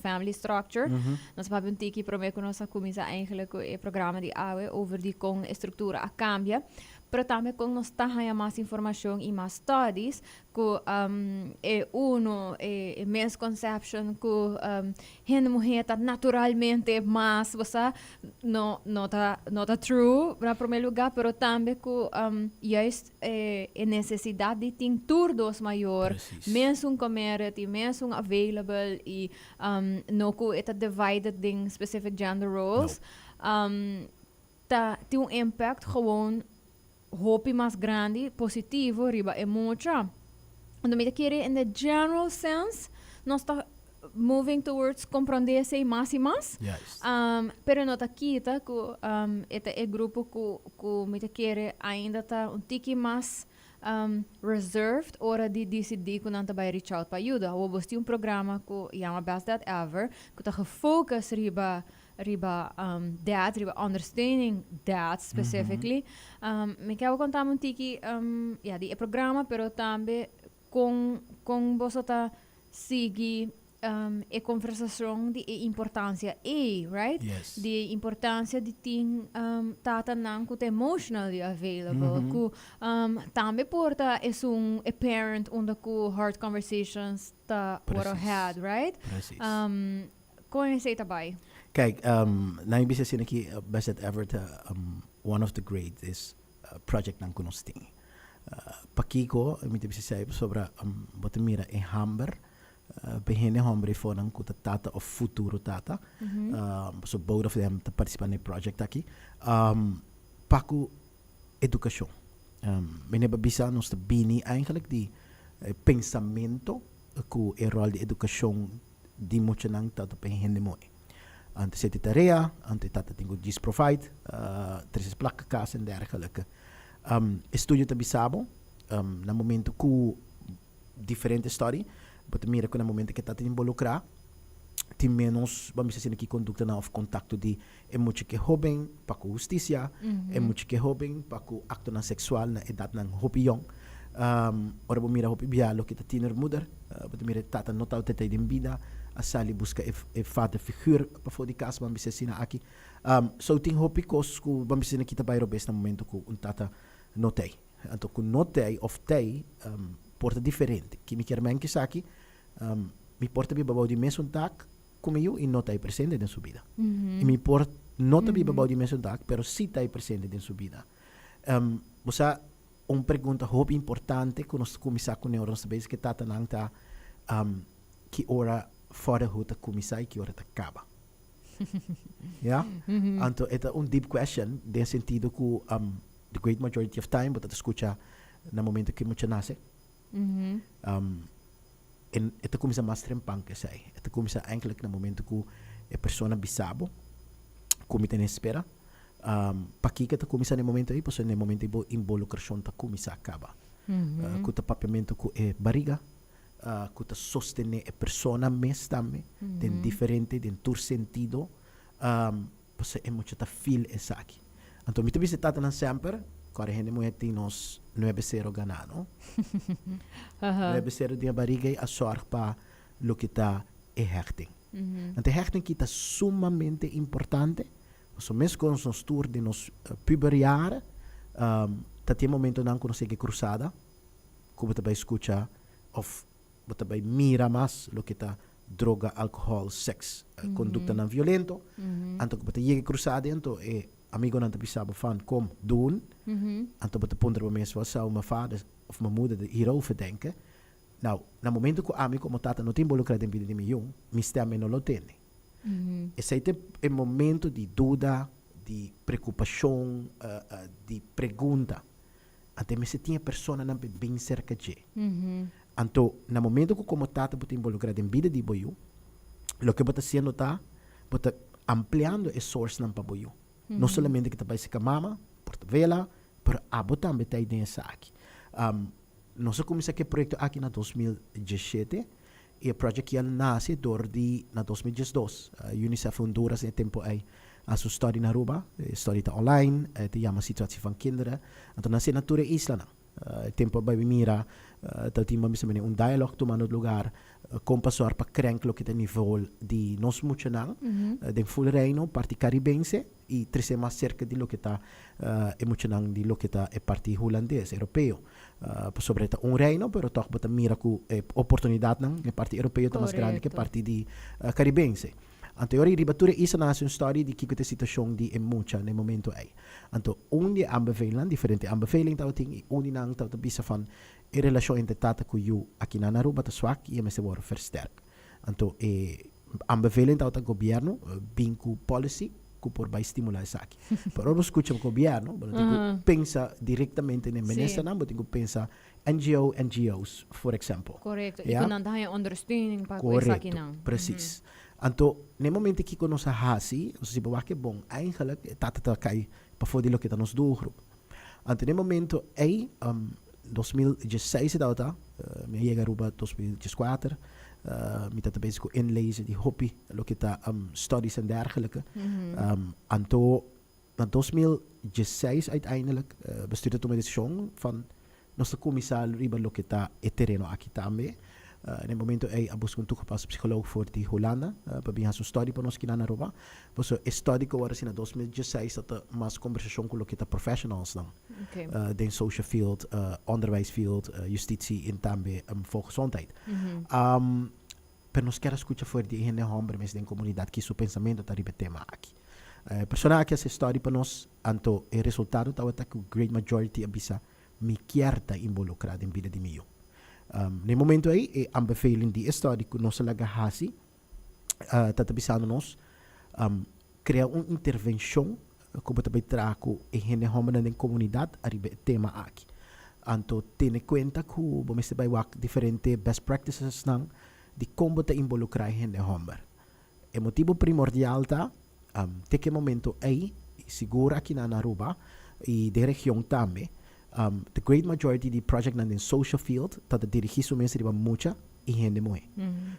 family structure nós pa ben tiki prometo nós a começar eigenlijk o programa de awe over die com estrutura a cambia pero também com nós tá mais informação e mais studies que misconception que gente mulher tá naturalmente mais você não tá true para primeiro lugar pero também que juist necessidade de ter turnos maior mesmo community mesmo available e não que é divided in specific gender roles tem impact gewoon hoop mais grande, positivo, riba é muito. Quando me quer in the general sense, nós está moving towards compreender-se mais e mais. Yes. Pero nota kita que este grupo que me quer ainda está tiki mais reserved hora de decidir que não vai reach out para ajuda. Ou você tem programa que chama Best That Ever, que está gefocust riba that, riba understanding that specifically. Me quero contar um tiki de programa, pero também com você tá seguir a conversação de importância right? Yes. De importância de ter tata não que emotionally available que também porta é a parent onde que hard conversations tá what had right Precies. conhece também Kijk, na ibig sabihin aqui, Best That Ever, one of the great is project ng Kunosting. Pakiko, me te bisa sobre wat mira in Hamber. Beginnen hombre voor een kuta tata of futuro tata. So both of them te participar in project aqui. Paku educação. Meneer Babisa nos te bini eigenlijk die pensamento ku e rol de educação di mocha nang tata pehende moe. Ante seti tarea, ante tata tingo gis provide, tres plakken kaas en dergelijke. Estudio te bisabo, na momento ku diferente story, but mira que na momento que tata involucrar, tem menos, vamos dizer aqui, conduta na of contacto de é muito que jovem para com justiça, é muito que jovem para com acto na sexual na idade na hopião. Ora vou mirar hopi bialo que tá tiner moeder, but mira tata nota o tete de vida, a sali busca e vader figuur para for die kaas vamos dizer na aqui. So tem hopi kos ku vamos dizer aqui tá bairro best na momento ku un tata notei. Então ku notei of tei porta diferente. Que me quer men que aqui mi porta bi babau di mesmo tak como eu e nota presente em sua vida. E me porta nota bi babau di mesmo tak, pero si tá presente em sua vida. Você pergunta hope importante que nós começar com nós sabes que tata nang ta que ora fora huta começar e que ora ta acaba. Ja? Então é deep question, de sentido que the great majority of time, but escucha na momento que mucha nasce. En ito começa mais trempang que sai. Ito começa eigenlijk na momento que a persona bisabo, como tem espera, paki que ito começa no momento aí, pois no momento aí involucração ta começa acaba. Kuta papiamento ku e barriga, kuta sostene a persona mes também, tem diferente, tem tur sentido, pois é muito ta feel essa aqui. Então me também se trata na sempre. Correndo muito nos 9-0 ganado. 9-0 de barriga e a sorte para o que está e hechting. Então hechting que está sumamente importante. So mesmo com os tour de nos puberjaren, tá tem momento não que nós segue cruzada, como também escuta of também mira mais o que está droga, álcool, sexo, conduta não violento. Então como tá cruzada então amigo não te sabe van kom doen. En toen de punten waarmee zoals zou mijn vader of mijn moeder hierover denken. Nou, na momento que amigo como tata não tem involucrado em vida de meu, me stem não lo tem. Esse é o momento de dúvida, de preocupação, de pergunta. Até me se tinha pessoa não bem cerca de. Então, na momento que como tata não tem involucrado em vida de boio, o que você sendo tá, você ampliando a source não para boio. Não somente que trabalha com a mama, por vela, pero abo também tem nessa aqui. Nós começamos aqui projeto aqui na 2017 e o projeto que nasce na 2012. UNICEF Honduras em tempo aí a sua história na Aruba, história está online, te chama situatie van kinderen. Então nasce na Ture Isla. Tempo bij mira, dat die mensen met een dialoog toe aan het lugar, compasor para krenklo que tem nível de nós muito não, de full reino, parte caribense e trece mais cerca de lo que está emocional de lo que está é parte holandês, europeu. Sobre reino, pero toch bota mira que oportunidade não, é parte europeu tá mais grande que parte de caribense. Então, eu ribatura isso na sua história de que a situação de mucha no momento aí. Então, onde aanbeveling, diferente aanbeveling dat ting, onde nang dat bisa van a relação entre tata com you aqui na Aruba tá swak e se wordt versterkt. Então, aanbeveling dat o governo binku policy que por vai estimular isso aqui. Pero eu escuto o governo, eu pensa diretamente na ministra, não, eu pensa NGOs, por exemplo. Correto. E quando não há understanding para isso aqui não. Precies. Então, no momento que nós hasi, nós se bawa que bom, eigenlijk tata cai para fora do que tá nos do grupo. Então, no momento aí, 2016 data, me chega Aruba 2014, me tata bezig com inlezen die hobby, lo que tá studies en dergelijke. Então, na 2016 uiteindelijk bestuurde toen met de song van nosso comissário riba lo que tá e terreno aqui também. No momento aí a busca toegepast psycholoog voor die Hollanda, para bem a sua história para nós que na Aruba. Pois o história que agora assim na 2016 dat mais conversação com o que tá professionals não. Den social field, onderwijsfield, justitie en também volksgezondheid. Pero nós queremos escutar voor die ene homem mas den comunidade que seu pensamento tá riba tema aqui. Persona que essa história para nós, anto o resultado tá que o great majority abisa me querta involucrado in vida di mio. No momento aí, é aanbeveling die study que nós laga hasi, tatabisando nós, criar uma intervenção como também trago e gente homem na comunidade arriba tema aqui. Anto tem conta que vamos ter diferentes best practices nang de como te involucrar gente homem. O motivo primordial tá, te que momento aí segura aqui na Aruba e de região também. The great majority di project na social field tata dirigido mesmo riba mucha e gente moe.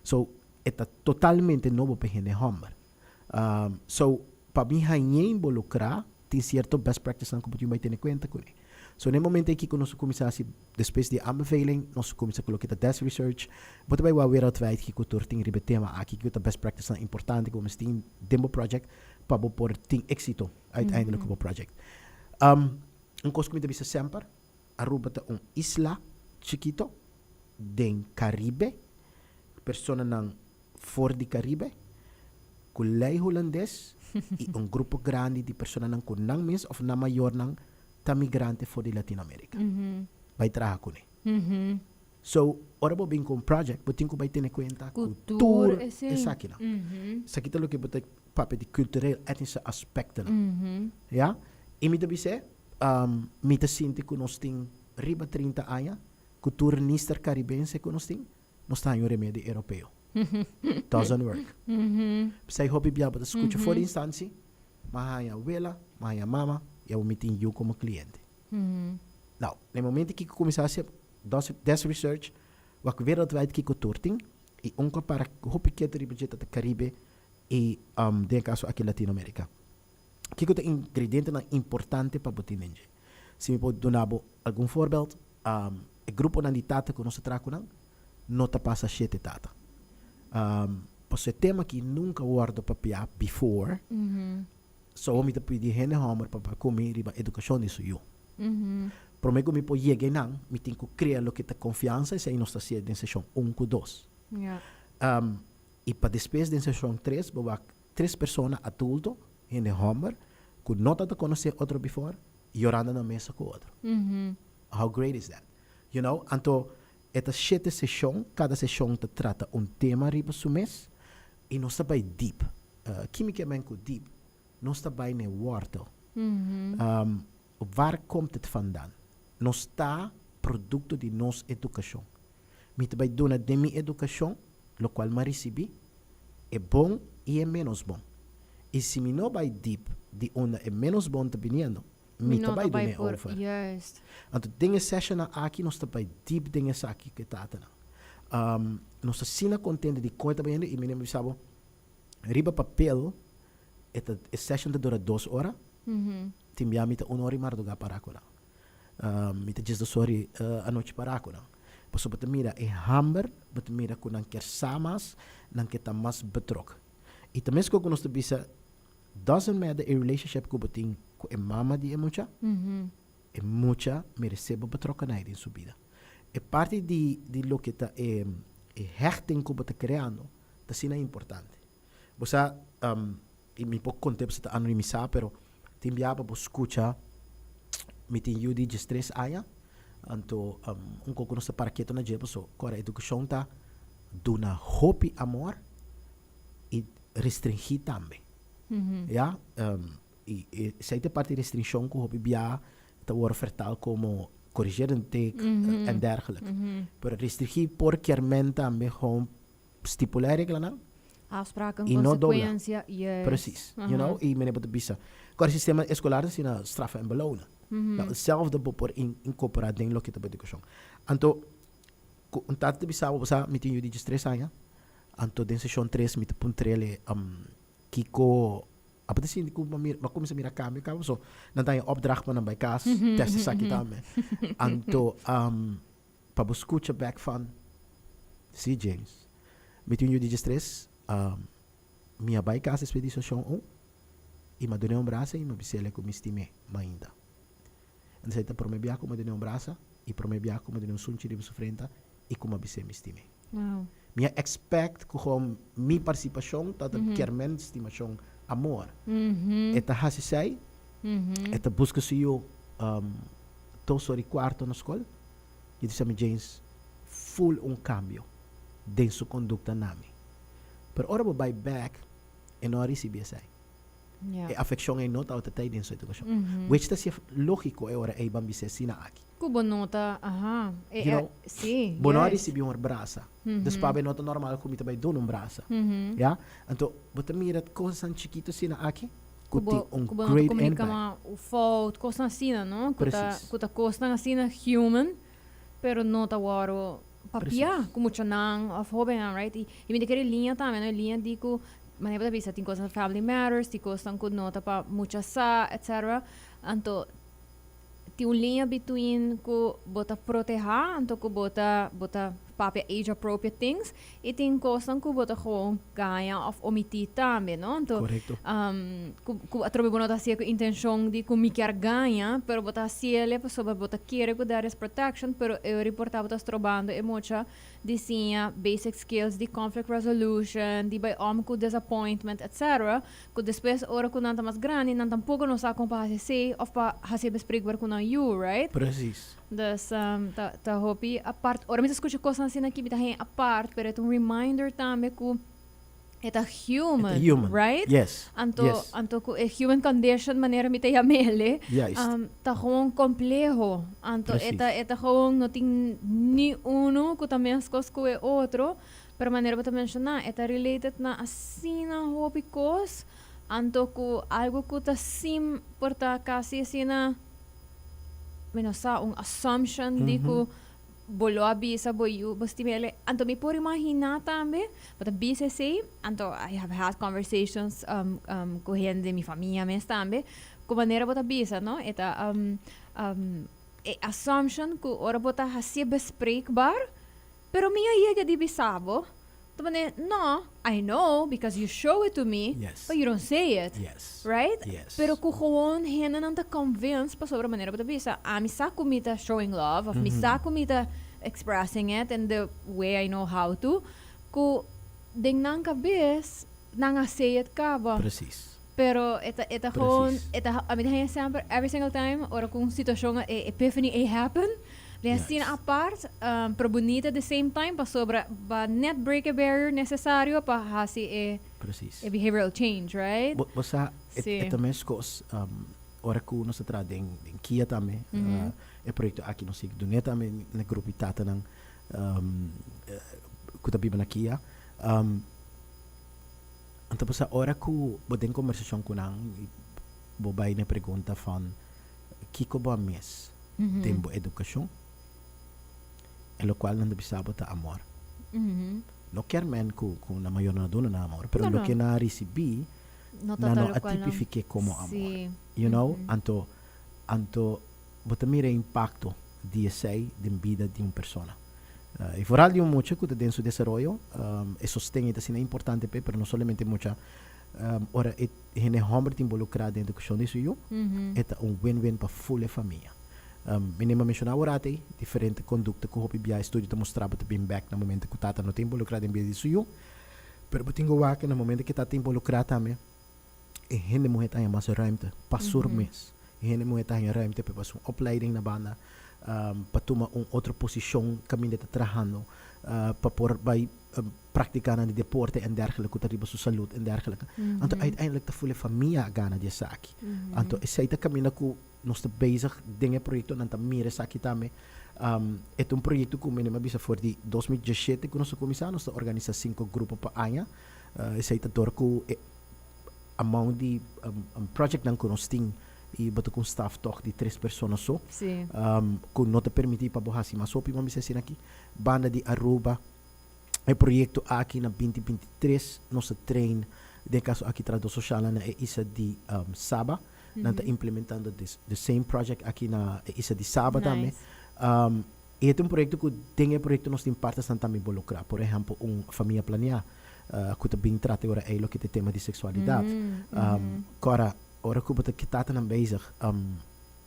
So eta totalmente novo para gente homem. So para mim hanya involucrar tem certo best practice na que vai ter conta com ele. So no momento em que nós começamos depois de aanbeveling, nós começamos a colocar desk research, but vai o wereldwijd que cultura tem riba tema aqui que o best practice na importante como tem demo project para por tem êxito uiteindelijk op project. Um coisa que me deve sempre, Aruba é isla chiquito den Caribe, persona nang for di Caribe, kulay holandês e grupo grande de persona nang kunang mis of na mayor nang ta migrante for di Latinoamérica. Vai traha ko ni. So, ora bo com project, botin ko vai ter conta cultura essa aqui não. Isso aqui tá lo que botar papel de cultural etnische aspecten. Ja? E me deve ser me te sinto que nós tem riba 30 anos, cultura nister caribense que nós tem, nós tá em remédio europeu. Doesn't work. Sai hobby bia para escutar for instância, mahaya abuela, mahaya mama, eu me tenho eu como cliente. Now, no momento que começasse desk research, wat wereldwijd que cultura tem, e para hobby que ter riba de Caribe e de caso aqui Latinoamérica. Que é um ingrediente importante para botar ninja. Se me pode dar algum voorbeeld, o grupo na ditata que nós trazemos não está passa sete tata. Pois é tema que nunca guardo papel before. Só me pedir gente homer para comer riba educação disso eu. Prometo me pode chegar não, me tenho que criar lo que te confiança se aí nós está sendo em sessão 1 com 2. E para depois da sessão 3, vou 3 pessoas adultos gente homer que não te conhecer outro before e orando na mesa com outro. How great is that? You know, então esta 7 sessão, cada sessão te trata tema riba su mês e nós está bem deep. Quimicamente deep, nós está bem no wortel. Waar komt het vandaan? Nós está produto de nossa educação. Me te vai dar de minha educação, lo qual me recebi, é bom e é menos bom. E se me não vai deep de onde é menos bom te vindo, me te vai dar over. Juist. Então, dingen session aqui, nós te vai deep dingen aqui que tá na. Nós sina contente de coisa bem e me lembro sabe, riba papel, esta session te dura 2 horas. Timbia me te 1 hora e mar do para ko na. Me te just sorry a noite para ko na. Paso bata mira e hamber, bata mira ko nang kersamas, nang kita mas betrok. E também se nós te bisa doesn't matter a relationship ko bating ko e mama di e mucha me recebo betrokken na in subida. E parte di lo que ta e hechting ko bata creando, ta sina importante. Bosa e mi po conte basta anonimizar, pero timbiaba bo escucha mi tin yudi de 3 anos. Anto coco nós para quieto na jeba so cora educação ta duna hopi amor e restringir também. Ja, e se te parte restrição com hopi bia te worden vertaald como corrigeren een teken en dergelijke. Maar restringir por keer também gewoon stipuleren regelen. Afspraken, E não consequência, yes. Precies, you know, e meneer de bisa. Qual sistema escolar is na straffen en belonen. Nou, hetzelfde por incorporar ding lo que te educação. Anto, un tat de bisa sa mitin yudi de 3 anos. Anto den session 3 mit puntrele kiko apa te sin ko makom sa mira kami ka so nanday opdracht man bij kaas testen sakit dame. Anto pa escucha back van si James. Mitin yudi de 3 minha bij kaas expedição e me donei braço e me bisele com mistime ainda. En zei dat promebia como de braço e promebia como de sunchi de sofrenta e como bisele mistime. Wow. Minha expect com mi participação dat een kermen estimação amor. Eta hasi sai. Eta busca se eu to sorry quarto na escola, e disse a James, full cambio de sua conduta nami. Pero ora vai back, e não recebi essa. Yeah. E afecção é nota outra tay din sua educação. Mhm. Which tá se lógico é ora é bambise sina aqui. Kubo nota, aha. You know, sim. Bono yes. recebi uma braça. Despabe nota normal comita vai dono braça. Mhm. Ja? Então, bota mira coisas são chiquito sina aqui. Kuti Kubo nota great comunica impact. ma o fault, costa assim, não? Precis. Kuta costa assim human, pero nota waro papia, Precis. como chanang of hoben, right? E me dekere linha também, né? Linha dico, maneira da vista, tem coisas family matters, tem coisas com nota pa mucha sa, etc. Anto tem uma linha between ku bota proteger, anto ku bota papia age appropriate things, e tem coisas ku bota gewoon ganha of omitir também, não? Anto Correcto. atrobe bono da sia intenção de ku mi quer ganha, pero bota siele pessoa bota querer ku dar esse protection, pero eu reportava tas trobando e mucha de sia basic skills de conflict resolution, de by ku disappointment, etc. Ku depois ora ku nanta mas grande, nanta pouco não sa compare se of pa hasi bespreekbaar ku na you, right? Precies. Dus ta hopi apart. Ora mi escucha coisas assim aqui bita hen apart, pero é um reminder também ku é human, It's a human. right? Yes. Anto Yes. anto ku é human condition maneira mi te yamele. Juist. Tá gewoon complejo. Anto Precies. eta gewoon no tem ni uno ku também as coisas ku é outro, pero maneira para mencionar eta related na assim na hopi cos. Anto ku algo ku ta sim porta kasi assim na sa assumption di ko bolo abisa boyu basti mele anto mi por imagina tambe but a BCC anto I have had conversations com gente de mi familia mes tambe ko maneira bota bisa no eta assumption ko ora bota hasi bespreekbaar pero minha iega di bisabo no, I know because you show it to me, Yes. but you don't say it. Yes. Right? Yes. Pero kung gewoon hena nang ta convince pa sobre maneira ba bisa, mi sa kumita showing love, of mi sa kumita expressing it in the way I know how to, ku ding nang kabis, nang say it ka ba. Precies. Pero eta gewoon, Precies. I mean, sempre, every single time, ora kung sitwasyon nga epiphany happen, Lihat Yes. sina apart, pero bonita at the same time, pa sobra, ba net break a barrier necessário pa hasi Precies. behavioral change, right? Basta, Sim. ito meskos, ora ko no sa trading, kia tame, e proyekto aki no sig, dunia tame, na grupo itata ng, kutabiba na kia, anto sa ora ko, bodeng konversasyon ko nang, bobay na pergunta van, kiko ba mes, tempo edukasyon, e lo qual non bisabo ta amor. No chiaramente con la mayor na dono na amor, pero No, lo no. que na recebi, No na no total qual atipifique como amor. Sí. You know, anto botamire impacto di essay din vida di un persona. E vooral di un mucho que den su desarrollo, e sostén ita sina importante pe, pero no solamente mucha, ora hene hombert involucrado in educação de suyo, eta un win-win pa fulle família. Minima mencionava orate, diferente conduta que o hopi bia estudio te mostrava te bem back na momento que tata no te involucrado em vida de suyo, pero botingo wake na momento que tata involucrado também, e hende mo heta mas ruimte, pasur mes, e hende mo heta ruimte pe pas opleiding na banda, pa toma outra posição caminho de trabajando, pa por bij practicar aan de deporte en dergelijke, te riba su salut en dergelijke. Anto uiteindelijk de volle familie gana die saki. Anto is te camina ku nos te bezig dingen projecto nanta mire saki tame. Het un proyecto ku minima bisa for di 2017 ku nos komisa nos organiza 5 grupo pa anya. Is te dor ku among di project nang ku nos ting e bato com staff toch de 3 pessoas só. Sí. Com não te permitir para borrar mas só pima me assim aqui. Banda de Aruba. É projeto aqui na 2023 nossa train de caso aqui trado social na isa de Saba. Nanta implementando the same project aqui na isa de Saba também. E é um projeto que tem projeto nós tem partes também involucrar. Por exemplo, família planear. Que também trata agora é o que tem tema de sexualidade. Agora ora que bota que tá nan bezig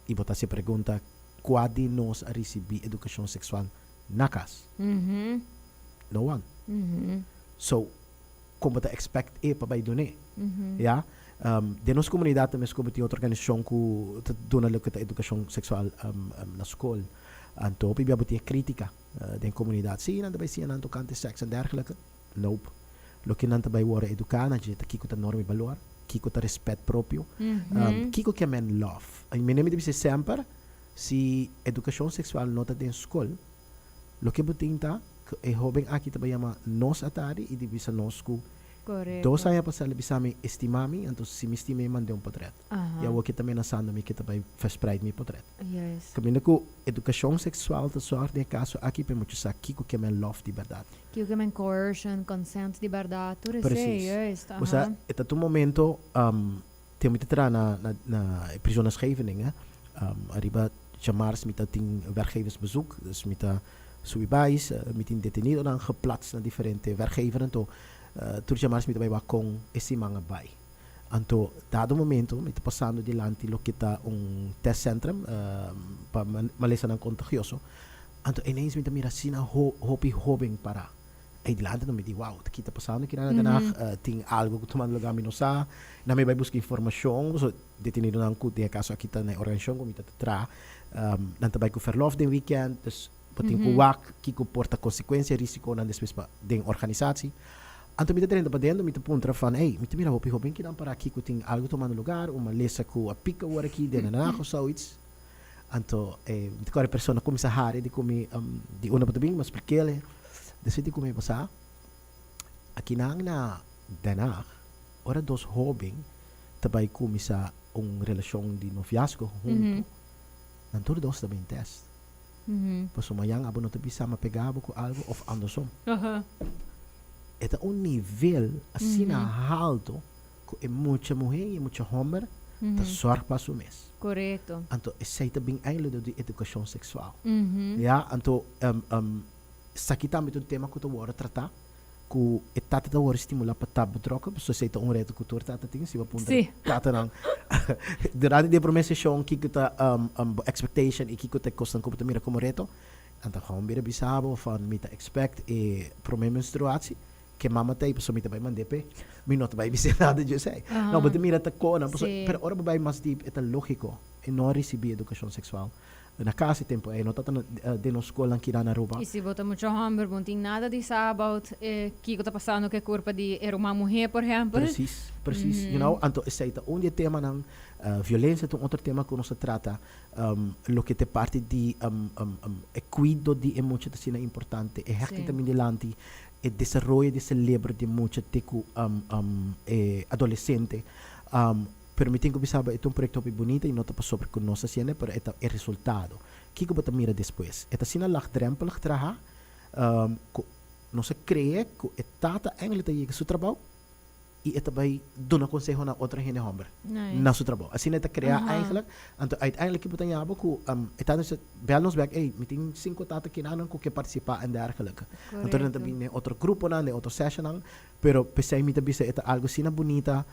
e bota se pergunta qual de nós a receber educação sexual na casa. No one. So como bota expect para vai doné. Ja? De nossa comunidade também tem outra organização que dona a educação sexual na escola. Então, we hebben die crítica de comunidade. Zie je dan bij zien aan de kant seks en dergelijke? Nope. Lo que não também worden educar, na gente kiko ta norma e valor, kiko ta respeito próprio, kiko que men love. Ai menemi deve ser sempre se educação sexual nota de escola, lo que botinta é jovem aqui também ama nós atari e deve ser nós ku Correcto. dos anos passar bisa me estimami, então se me estime mande portrait. Aha. E eu aqui também nasando me que também verspreid me portrait. Yes. Caminho com educação sexual da sorte de caso aqui para muitos kiko que men love de verdade. Que o men coercion, consent, liberdade, tudo isso. Precies. Yes. Você, é todo momento, tem muito tra na prisões Scheveningen, arriba chamar-se met dat ding werkgeversbezoek, dus met subibais, met een detenido dan geplaatst naar differente werkgevers, to tur chamar-se met bij wakong esse mga bay. Anto dado momento, met passando dilante lo kita un testcentrum, pa malesa ng contagioso, anto ineens met mira sina hopi hobing para. Ay dilante no me di wow, kita passando kina na danach ting algo tuman lugar minosa, na may buscar informação, so detenido ng kuti kaso kita na organisasyon kumita tra, nantabay ko verlof den weekend, dus pating ko wak, kiko porta consequência, risiko nan después pa den organisatie. Anto mita tren pa dentro mita puntra van, hey, mita mira hopi hoping kinan para kiko ting algo tuman lugar, uma lesa ko a pica war aqui den na ko zoiets. Anto mita ko persona kumi sa hari di kumi di una patabing mas plikele. Decidi kumi basa. Aqui na danach, ora dos hobing, tabay kumi sa relasyon di noviazgo junto. Nantur dos também test. Pues mayang abo no tabi sama pegabo ko algo of andersom. Eta un nível assim alto que é muita mulher e muita homem tá sorg para o mês. Correto. Então, esse é também ainda de educação sexual. Ja, então, aqui também um tema que eu vou tratar, que é tata da hora estimular para estar betrokken, so sei tá reto que tu tata tem, se vai punta tata não. Durante a promessa show que kita expectation e que kita costan como mira como reto, então gewoon weer bisabo van mita expect e prome menstruatie. Que mama tay so mita bay mandepe mi not bay bise nada yo sei no but mira ta ko na pero ora bay mas deep eta lógico e no recebi educação sexual na casa tempo e notata de no escola aqui na Aruba E se bota muito hamburger, não tem nada de about que está passando que é culpa de uma mulher, por exemplo. Precies. You know, então esse é um tema ng violência, um outro tema que nós trata, lo que te parte de cuido de emoções assim é importante, é hectic também delante, é desenvolvimento de celebro de mucho teco adolescente. Permitem que bisaba é um projeto bem bonito e não está sobre com nós assim, pero é o resultado. Que que você mira depois? É assim na laagdrempelig traha, nós creia que é tata eigenlijk dat je seu trabalho e é também dona consejo na outra gente homem na seu trabalho. Assim é criar eigenlijk, então uiteindelijk que você tem abo que é tata bel nos back, hey, meeting 5 tata que não que participar en dergelijke. Então não também é outro grupo não, é outro session não, pero pensei me também é algo assim bonita.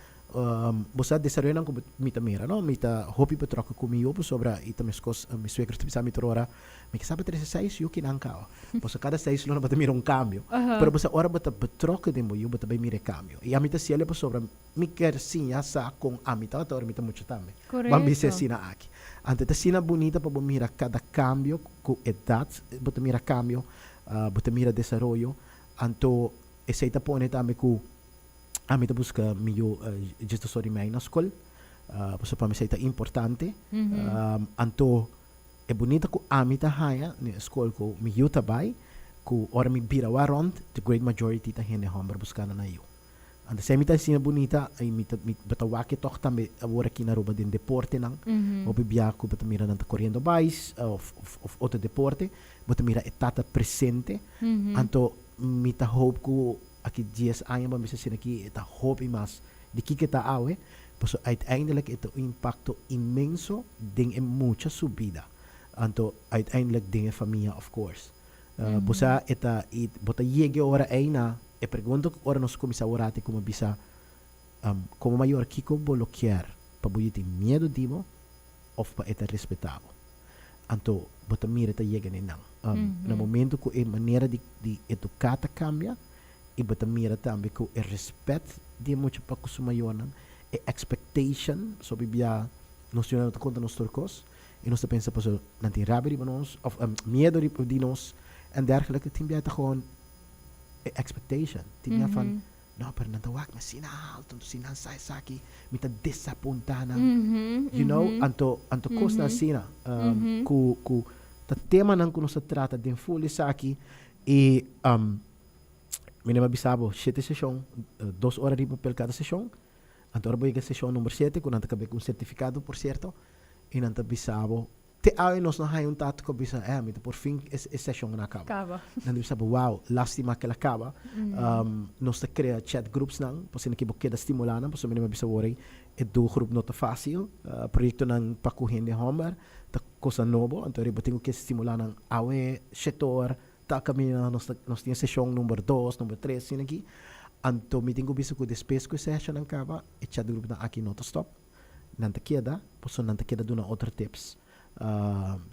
Você desarrolha com mita mira, não? Mita hobby betrokken comigo sobre ita meus cos, meus suegros te bisa trora. Me que sabe 36 eu que não cao. Você cada 6 não bota mira cambio. Pero você ora bota betrokken de mo, eu bota bem mira cambio. E a mita se ele sobre me quer sim já sa com a mita ora mita muito também. Vamos ver se aqui. Ante sina bonita para mira cada cambio com idade, bota mira cambio, bota mira desenvolvimento. Anto esse ita pone também com a mim busca melhor gestor de mãe na escola, porque para mim é importante. Então é bonito que a mim tá haia na escola que melhor trabalho, que ora me vira around the great majority tá gente homem buscando na eu. Então se a mim tá assim bonita, aí me batawa que toch também agora aqui na Aruba de deporte não, ou bebia que bata mira na correndo bais, of outro deporte, bata mira é tata presente. Então me tá hope que aqui 10 anos vamos dizer aqui está hobby mas de que está awe, pois uiteindelijk het een impacto immenso ding in mucha subida. Anto uiteindelijk dingen familia of course. Bosa eta bota llegue ora eina e pergunto ora nos comisa orate como bisa como maior kiko bloquear pa buyiti miedo dimo of pa eta respetavo. Anto bota mira ta llegue nenang. No momento que a maneira de educar cambia e bota mira também que o respeito de muito para com sumayonan expectation, so bibia nos yun na conta nos turcos, e nos pensa pa so, nanti rabi ba nos, of miedo di nos, en dergelijke, timbia ta gewoon expectation. Timbia van, no, pero nantawak na sinal, tunto sinal sa saki, mita desapunta na, you know, anto kos na sina, ku ta tema nang kuno sa trata din fully saki, e, minima bisabo, 7 session, 2 horas de papel cada session, anto ora boiga session number 7, kun anta kabe kun certificado, por cierto, e nanta bisabo, te ai nos na hay un tato ko bisa, mita por fin es session na acaba. Nanta bisabo, wow, lastima que la acaba, nos te crea chat groups nang, posi nakibukke da stimulana, posi minima bisabo rin, do grupo nota fácil, proyecto nang pakuhin de Homer, ta cosa novo, anto ora botingo que estimular nang awe, setor, ta kami nos tinha session number 2, number 3, sin aqui. Anto meeting ko bisa ko después ko session ang kaba, e chat group na aqui nota stop. Nanta queda, poso nanta queda do na other tips.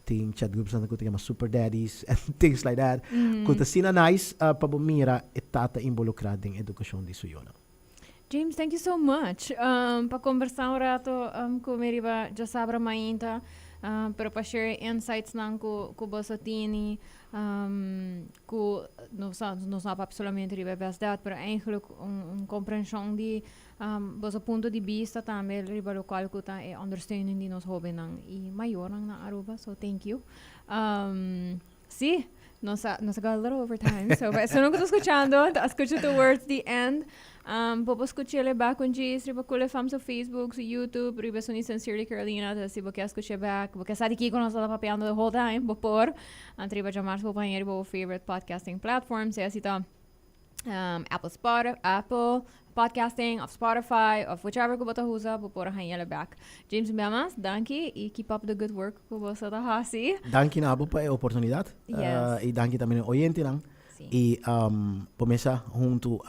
Ting chat groups nanta ko tinha super daddies and things like that. Kung ta sina nice, pabumira, etata involucrada em educação disso yona. James, thank you so much. Para conversar um rato com Meriba, já sabe mainta, para share insights nang ko boso tini, ko não sabe solamente riba verdade, pero eigenlijk compreensão de boso ponto de vista também riba local ko ta e understanding di nos hobby nang e maior nang na Aruba, so thank you. Sí. Nos got a little over time, so se não estou escutando, escucho towards the end. Popo escuchele back on G's, riba kule fam sa Facebook, sa YouTube, riba suni Sincerely Carolina, si boke escuche back, boke sa di kiko nos la papeando the whole time, bopor, riba jamar sa pangyari bo favorite podcasting platforms, sa sita Apple podcasting, of Spotify, of whichever ko bata husa, bopor hanyele back. James Biamas, danke, e keep up the good work ko bo sa tahasi. Danke na abo pa e oportunidad. Yes. E danke também oyente lang. Sim. E pomesa junto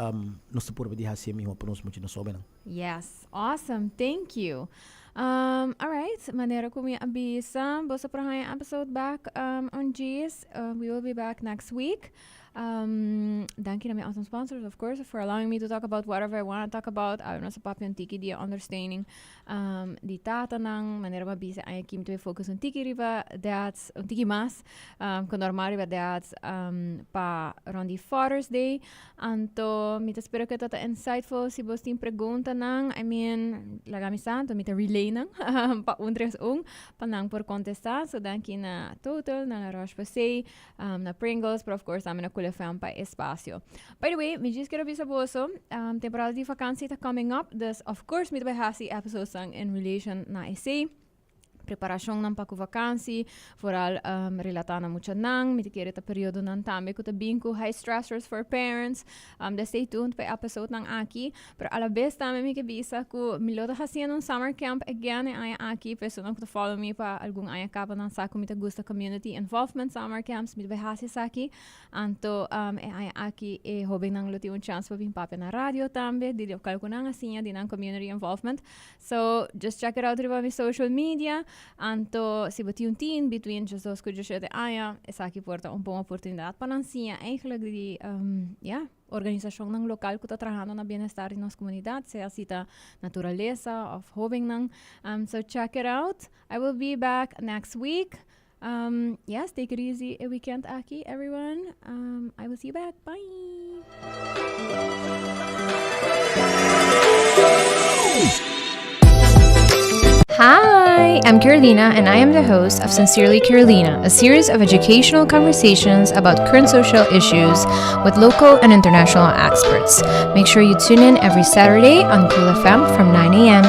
nos purba di hasi mi hopo nos muito nos sobe lang. Yes, awesome. Thank you. All right, manera ko mi abisa. Bosa para haya episode back on G's. We will be back next week. Thank you to my awesome sponsors, of course, for allowing me to talk about whatever I want to talk about. I don't know, sa papi ang tiki di understanding di tata nang manera mabisa ay kim to focus on tiki riba that's on tiki mas con normal riba that's pa around the Father's Day. Anto mita espero que tata insightful si vos tin pregunta nang I mean lagami santo mita relay nang pa untres panang por contestar, so thank you na total na Roche Pasay na Pringles, but of course I'm na fan pa espacio. By the way, me just quero avisar boso, temporada de vakantie tá coming up, dus of course me vai hasi episodes sang in relation na essay. Preparação ng pagkuvakansi, vooral relatana mucha nang, mitikiri ta periodo ng tambe ko ta bingko high stressors for parents. Stay tuned pa episode ng Aki. Pero alabes tame mi kabisa ko milota kasi ng summer camp again ay Aki. Peso nang ko follow me pa algung ay kapa ng sako mita gusta community involvement summer camps mit hasi saki. Anto ay Aki hobing nang luti un chance pa bin pape na radio tambe. Dili okal ko nang asinya din ang community involvement. So just check it out riba mi social media. Anto si bati un team between just those kudyo siya de aya, esaki porta un pong oportunidad pa nang siya eigenlijk di organisasyon ng lokal ko tatrahano na bienestar in nos komunidad, sa sita naturaleza of hobing nang. So check it out. I will be back next week. Yes, take it easy a weekend, Aki, everyone. I will see you back. Bye. Hi, I'm Carolina, and I am the host of Sincerely Carolina, a series of educational conversations about current social issues with local and international experts. Make sure you tune in every Saturday on Cool FM from 9 a.m.